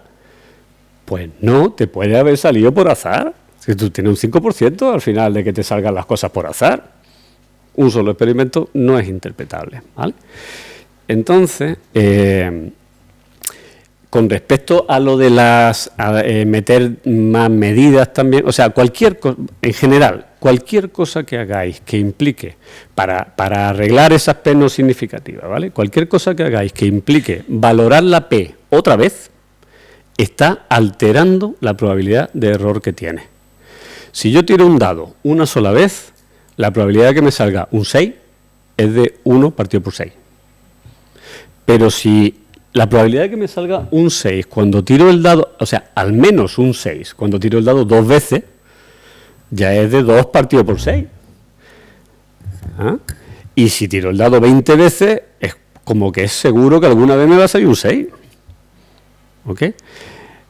Pues no, te puede haber salido por azar. Si tú tienes un 5% al final de que te salgan las cosas por azar. Un solo experimento no es interpretable, ¿vale? Entonces, con respecto a lo de meter más medidas también, o sea, en general, cualquier cosa que hagáis que implique, para arreglar esas P no significativas, ¿vale? Cualquier cosa que hagáis que implique valorar la P otra vez, está alterando la probabilidad de error que tiene. Si yo tiro un dado una sola vez, la probabilidad de que me salga un 6 es de 1 partido por 6. Pero si la probabilidad de que me salga un 6 cuando tiro el dado, o sea, al menos un 6 cuando tiro el dado 2 veces, ya es de 2 partido por 6. ¿Ah? Y si tiro el dado 20 veces, es como que es seguro que alguna vez me va a salir un 6. ¿Ok?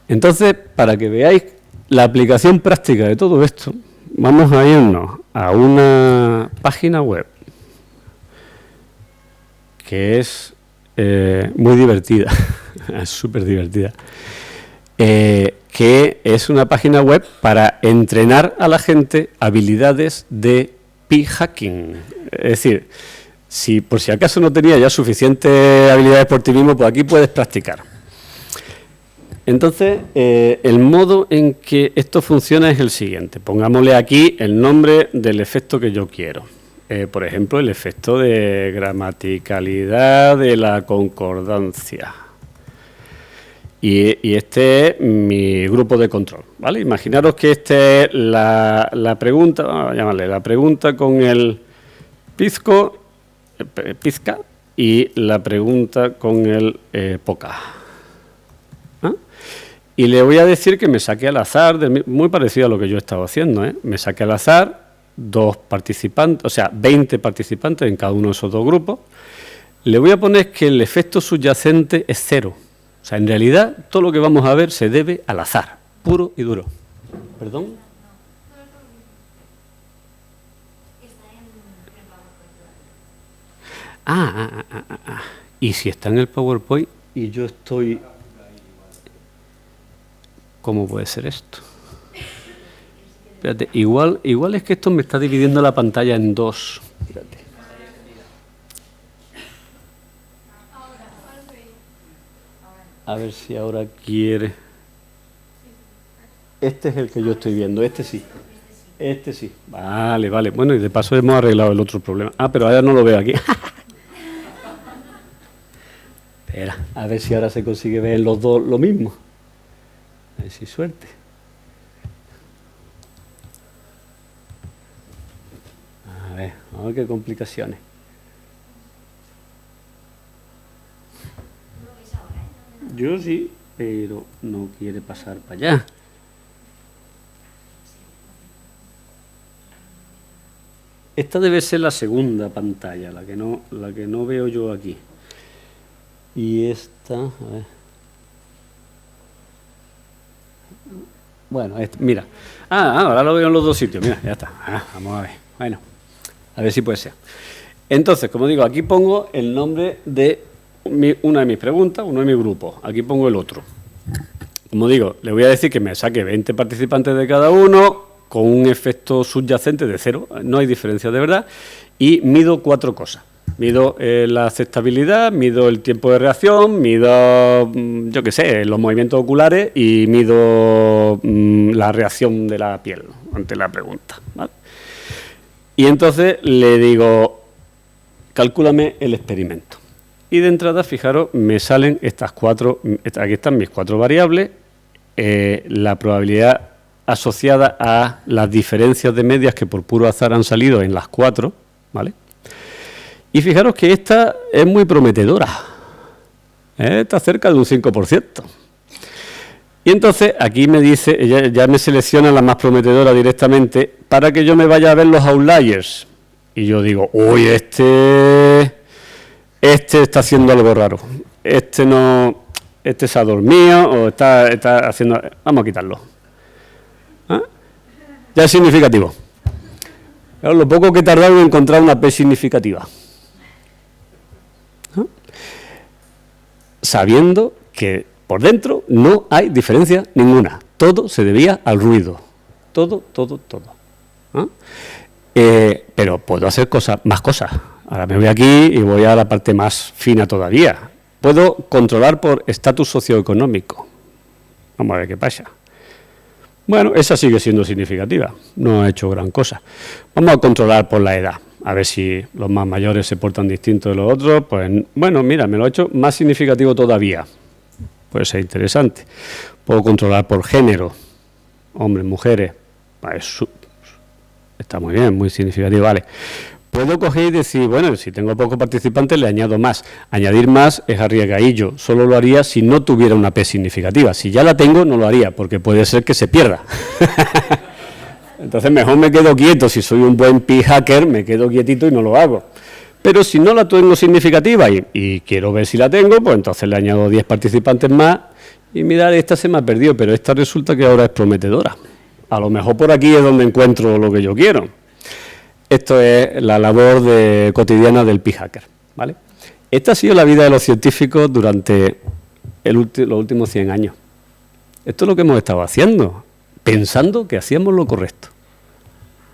Entonces, para que veáis la aplicación práctica de todo esto, vamos a irnos a una página web que es muy divertida, es súper divertida, que es una página web para entrenar a la gente habilidades de p-hacking. Es decir, si por si acaso no tenía ya suficientes habilidades por ti mismo, pues aquí puedes practicar. Entonces, el modo en que esto funciona es el siguiente. Pongámosle aquí el nombre del efecto que yo quiero. Por ejemplo, el efecto de gramaticalidad de la concordancia. Y este es mi grupo de control, ¿vale? Imaginaros que esta es la pregunta, vamos a llamarle la pregunta con el pizca y la pregunta con el poca. Y le voy a decir que me saque al azar, muy parecido a lo que yo he estado haciendo, ¿eh? Me saque al azar 2 participantes, o sea, 20 participantes en cada uno de esos 2 grupos. Le voy a poner que el efecto subyacente es 0. O sea, en realidad, todo lo que vamos a ver se debe al azar, puro y duro. ¿Perdón? Y si está en el PowerPoint y yo estoy... ¿Cómo puede ser esto? Espérate, igual es que esto me está dividiendo la pantalla en 2. Espérate. A ver si ahora quiere. Este es el que yo estoy viendo, este sí. Este sí. Vale. Bueno, y de paso hemos arreglado el otro problema. Pero ahora no lo veo aquí. Espera, a ver si ahora se consigue ver en los dos lo mismo. A ver si suerte. A ver qué complicaciones. Yo sí, pero no quiere pasar para allá. Esta debe ser la segunda pantalla, la que no veo yo aquí. Y esta, a ver. Bueno, mira. Ahora lo veo en los dos sitios. Mira, ya está. Vamos a ver. Bueno, a ver si puede ser. Entonces, como digo, aquí pongo el nombre de una de mis preguntas, uno de mis grupos. Aquí pongo el otro. Como digo, le voy a decir que me saque 20 participantes de cada uno con un efecto subyacente de 0. No hay diferencia de verdad. Y mido 4 cosas. Mido la aceptabilidad, mido el tiempo de reacción, mido, yo qué sé, los movimientos oculares y mido la reacción de la piel ante la pregunta, ¿vale? Y entonces le digo, calcúlame el experimento. Y de entrada, fijaros, me salen estas 4, aquí están mis 4 variables, la probabilidad asociada a las diferencias de medias que por puro azar han salido en las 4, ¿vale? Y fijaros que esta es muy prometedora, está cerca de un 5%. Y entonces aquí me dice, ya me selecciona la más prometedora directamente para que yo me vaya a ver los outliers. Y yo digo, uy, este está haciendo algo raro, este se ha dormido o está haciendo... Vamos a quitarlo. Ya es significativo. Claro, lo poco que he tardado en encontrar una P significativa. ¿No? Sabiendo que por dentro no hay diferencia ninguna. Todo se debía al ruido. Todo. ¿No? Pero puedo hacer más cosas. Ahora me voy aquí y voy a la parte más fina todavía. Puedo controlar por estatus socioeconómico. Vamos a ver qué pasa. Bueno, esa sigue siendo significativa. No ha hecho gran cosa. Vamos a controlar por la edad. A ver si los más mayores se portan distintos de los otros. Pues bueno, mira, me lo ha hecho más significativo todavía. Puede ser interesante. Puedo controlar por género. Hombres, mujeres. Está muy bien, muy significativo. Vale. Puedo coger y decir, bueno, si tengo pocos participantes le añado más. Añadir más es arriesgadillo. Solo lo haría si no tuviera una P significativa. Si ya la tengo, no lo haría, porque puede ser que se pierda. Entonces mejor me quedo quieto. Si soy un buen pi hacker, me quedo quietito y no lo hago. Pero si no la tengo significativa y quiero ver si la tengo, pues entonces le añado 10 participantes más y mirad, esta se me ha perdido, pero esta resulta que ahora es prometedora. A lo mejor por aquí es donde encuentro lo que yo quiero. Esto es la labor cotidiana del pi hacker, ¿vale? Esta ha sido la vida de los científicos durante los últimos 100 años. Esto es lo que hemos estado haciendo, pensando que hacíamos lo correcto.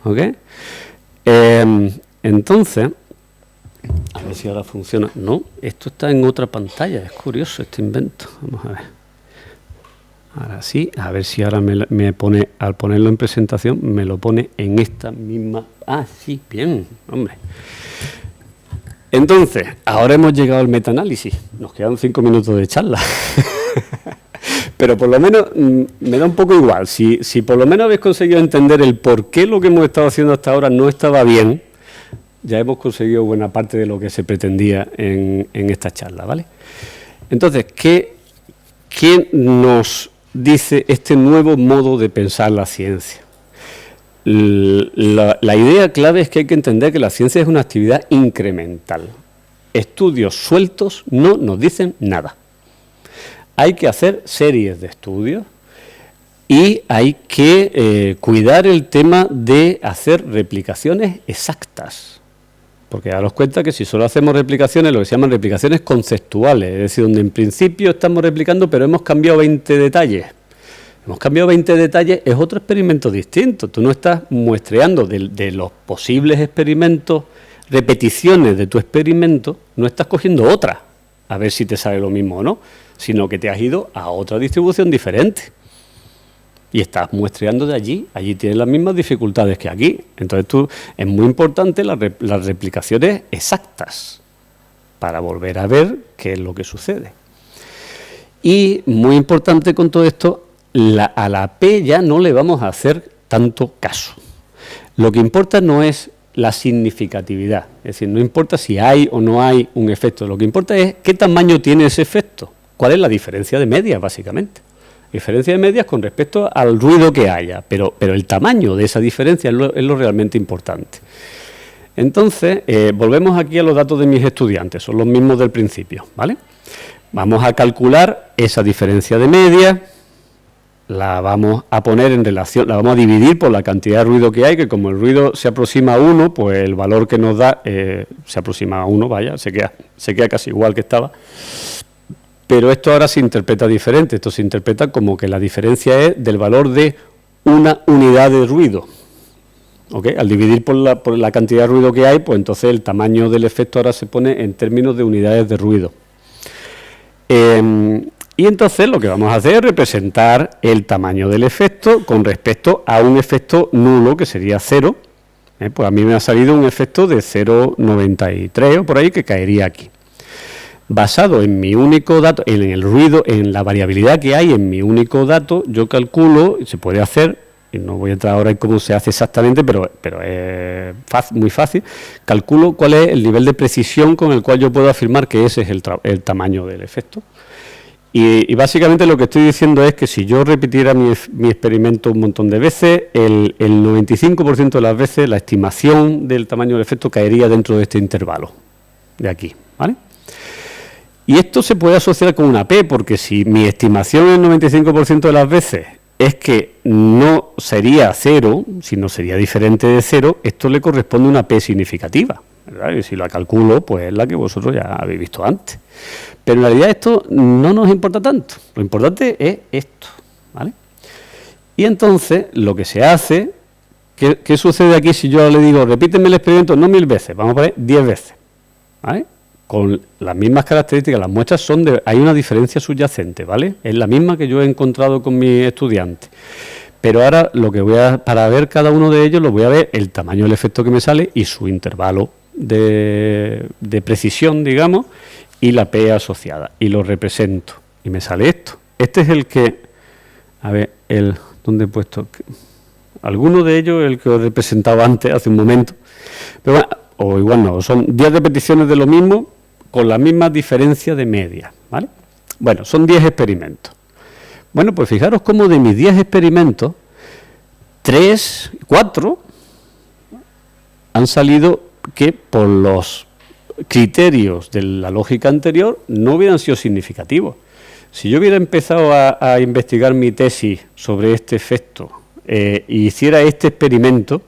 ¿Ok? Entonces, a ver si ahora funciona. No, esto está en otra pantalla, es curioso este invento. Vamos a ver. Ahora sí, a ver si ahora me pone, al ponerlo en presentación, me lo pone en esta misma... Ah, sí, bien, hombre. Entonces, ahora hemos llegado al metaanálisis. Nos quedan 5 minutos de charla. Pero por lo menos me da un poco igual. Si por lo menos habéis conseguido entender el por qué lo que hemos estado haciendo hasta ahora no estaba bien, ya hemos conseguido buena parte de lo que se pretendía en esta charla, ¿vale? Entonces, ¿qué nos dice este nuevo modo de pensar la ciencia? La idea clave es que hay que entender que la ciencia es una actividad incremental. Estudios sueltos no nos dicen nada. Hay que hacer series de estudios y hay que cuidar el tema de hacer replicaciones exactas. Porque daros cuenta que si solo hacemos replicaciones, lo que se llaman replicaciones conceptuales, es decir, donde en principio estamos replicando, pero hemos cambiado 20 detalles. Hemos cambiado 20 detalles, es otro experimento distinto. Tú no estás muestreando de los posibles experimentos, repeticiones de tu experimento, no estás cogiendo otra, a ver si te sale lo mismo o no, sino que te has ido a otra distribución diferente. Y estás muestreando de allí tienes las mismas dificultades que aquí. Entonces es muy importante las replicaciones exactas para volver a ver qué es lo que sucede. Y muy importante con todo esto, a la P ya no le vamos a hacer tanto caso. Lo que importa no es la significatividad, es decir, no importa si hay o no hay un efecto, lo que importa es qué tamaño tiene ese efecto, cuál es la diferencia de medias, básicamente. Diferencia de medias con respecto al ruido que haya, pero el tamaño de esa diferencia es lo realmente importante. Entonces, volvemos aquí a los datos de mis estudiantes, son los mismos del principio, ¿vale? Vamos a calcular esa diferencia de medias, la vamos a poner en relación, la vamos a dividir por la cantidad de ruido que hay, que como el ruido se aproxima a 1, pues el valor que nos da se aproxima a 1, vaya, se queda casi igual que estaba. Pero esto ahora se interpreta diferente, esto se interpreta como que la diferencia es del valor de una unidad de ruido. ¿Okay? Al dividir por la cantidad de ruido que hay, pues entonces el tamaño del efecto ahora se pone en términos de unidades de ruido. Y entonces lo que vamos a hacer es representar el tamaño del efecto con respecto a un efecto nulo, que sería 0. Pues a mí me ha salido un efecto de 0,93 o por ahí, que caería aquí. Basado en mi único dato, en el ruido, en la variabilidad que hay en mi único dato, yo calculo, se puede hacer, y no voy a entrar ahora en cómo se hace exactamente, pero es muy fácil, calculo cuál es el nivel de precisión con el cual yo puedo afirmar que ese es el tamaño del efecto. Y básicamente lo que estoy diciendo es que si yo repitiera mi experimento un montón de veces, el 95% de las veces la estimación del tamaño del efecto caería dentro de este intervalo, de aquí, ¿vale? Y esto se puede asociar con una P, porque si mi estimación el 95% de las veces es que no sería 0, sino sería diferente de 0, esto le corresponde una P significativa, ¿verdad? Y si la calculo, pues es la que vosotros ya habéis visto antes. Pero en realidad esto no nos importa tanto, lo importante es esto, ¿vale? Y entonces lo que se hace, ¿qué sucede aquí si yo le digo, repíteme el experimento no 1000 veces, vamos a poner 10 veces, ¿vale? Con las mismas características, las muestras hay una diferencia subyacente, ¿vale? Es la misma que yo he encontrado con mis estudiantes. Pero ahora para ver cada uno de ellos, lo voy a ver el tamaño del efecto que me sale y su intervalo de precisión, digamos, y la P asociada. Y lo represento. Y me sale esto. Este es el que, a ver, ¿dónde he puesto? Alguno de ellos, el que os he representado antes, hace un momento. Pero bueno, o igual no, son 10 repeticiones de lo mismo, con la misma diferencia de media, ¿vale? Bueno, son 10 experimentos. Bueno, pues fijaros cómo de mis 10 experimentos, 4 han salido que por los criterios de la lógica anterior no hubieran sido significativos. Si yo hubiera empezado a investigar mi tesis sobre este efecto e hiciera este experimento,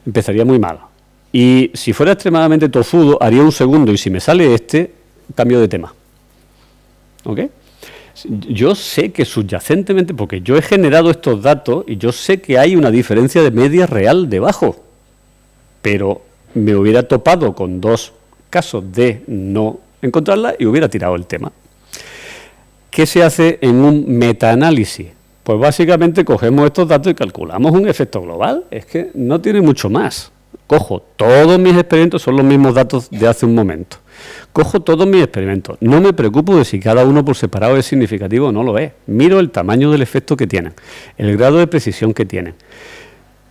empezaría muy mal. Y si fuera extremadamente tozudo, haría un segundo, y si me sale cambio de tema. ¿Ok? Yo sé que subyacentemente, porque yo he generado estos datos, y yo sé que hay una diferencia de media real debajo, pero me hubiera topado con 2 casos de no encontrarla y hubiera tirado el tema. ¿Qué se hace en un metaanálisis? Pues básicamente cogemos estos datos y calculamos un efecto global. Es que no tiene mucho más. Cojo todos mis experimentos, son los mismos datos de hace un momento. Cojo todos mis experimentos. No me preocupo de si cada uno por separado es significativo o no lo es. Miro el tamaño del efecto que tienen, el grado de precisión que tienen,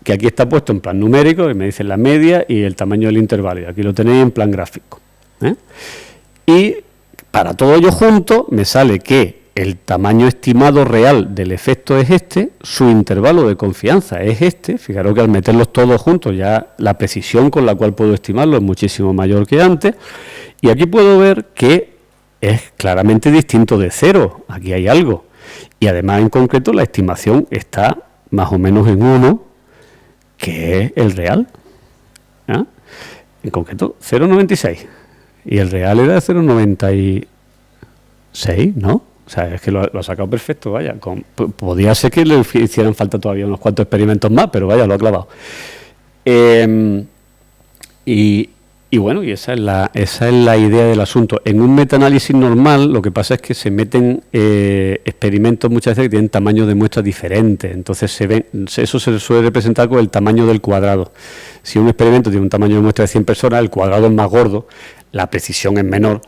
que aquí está puesto en plan numérico, y me dicen la media y el tamaño del intervalo. Y aquí lo tenéis en plan gráfico, ¿eh? Y para todo ello junto me sale que el tamaño estimado real del efecto es su intervalo de confianza es fijaros que al meterlos todos juntos ya la precisión con la cual puedo estimarlo es muchísimo mayor que antes, y aquí puedo ver que es claramente distinto de 0, aquí hay algo, y además en concreto la estimación está más o menos en 1, que es el real, ¿eh? En concreto 0,96, y el real era de 0,96, ¿no? O sea, es que lo ha sacado perfecto, vaya. Podía ser que le hicieran falta todavía unos cuantos experimentos más, pero vaya, lo ha clavado. Y bueno, y esa es la idea del asunto. En un metaanálisis normal, lo que pasa es que se meten experimentos muchas veces que tienen tamaños de muestras diferentes. Entonces eso se suele representar con el tamaño del cuadrado. Si un experimento tiene un tamaño de muestra de 100 personas, el cuadrado es más gordo, la precisión es menor,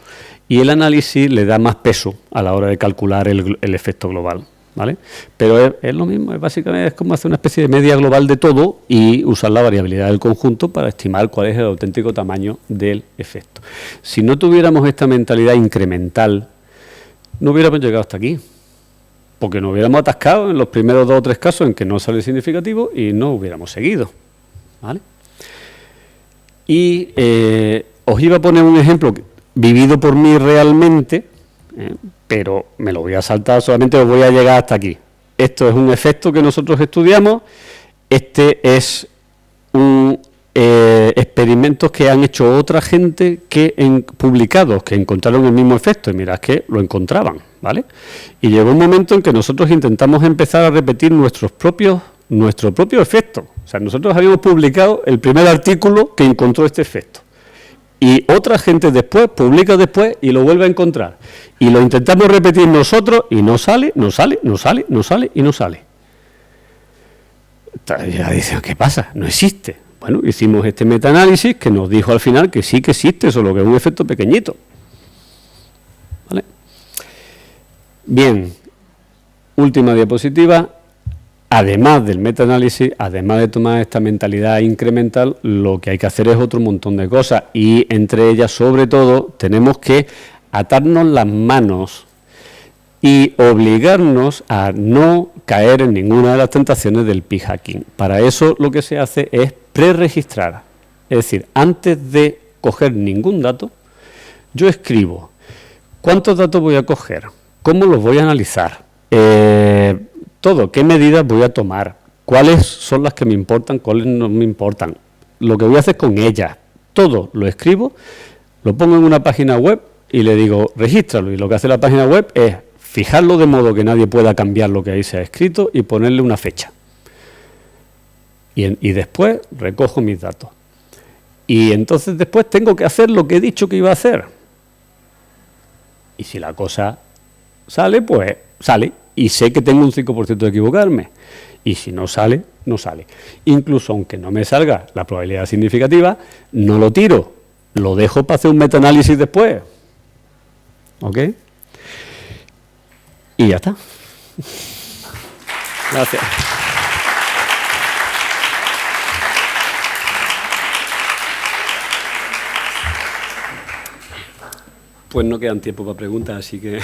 y el análisis le da más peso a la hora de calcular el efecto global, ¿vale? Pero es lo mismo, básicamente es como hacer una especie de media global de todo y usar la variabilidad del conjunto para estimar cuál es el auténtico tamaño del efecto. Si no tuviéramos esta mentalidad incremental, no hubiéramos llegado hasta aquí, porque nos hubiéramos atascado en los primeros 2 o 3 casos en que no sale significativo y no hubiéramos seguido, ¿vale? Y os iba a poner un ejemplo vivido por mí realmente, pero me lo voy a saltar, solamente os voy a llegar hasta aquí. Esto es un efecto que nosotros estudiamos, este es un experimentos que han hecho otra gente publicados, que encontraron el mismo efecto, y mirad que lo encontraban, ¿vale? Y llegó un momento en que nosotros intentamos empezar a repetir nuestro propio efecto. O sea, nosotros habíamos publicado el primer artículo que encontró este efecto. Y otra gente después, publica después y lo vuelve a encontrar. Y lo intentamos repetir nosotros y no sale. Ya dicen, ¿qué pasa? No existe. Bueno, hicimos este metaanálisis que nos dijo al final que sí que existe, solo que es un efecto pequeñito. ¿Vale? Bien, última diapositiva. Además del metaanálisis, además de tomar esta mentalidad incremental, lo que hay que hacer es otro montón de cosas, y entre ellas, sobre todo, tenemos que atarnos las manos y obligarnos a no caer en ninguna de las tentaciones del p-hacking. Para eso lo que se hace es preregistrar, es decir, antes de coger ningún dato, yo escribo cuántos datos voy a coger, cómo los voy a analizar, todo, qué medidas voy a tomar, cuáles son las que me importan, cuáles no me importan, lo que voy a hacer con ellas, todo lo escribo, lo pongo en una página web y le digo, regístralo, y lo que hace la página web es fijarlo de modo que nadie pueda cambiar lo que ahí se ha escrito y ponerle una fecha. Y después recojo mis datos. Y entonces después tengo que hacer lo que he dicho que iba a hacer. Y si la cosa sale, pues sale. Y sé que tengo un 5% de equivocarme. Y si no sale, no sale. Incluso aunque no me salga la probabilidad significativa, no lo tiro. Lo dejo para hacer un metaanálisis después. ¿Ok? Y ya está. Gracias. Pues no quedan tiempo para preguntas, así que...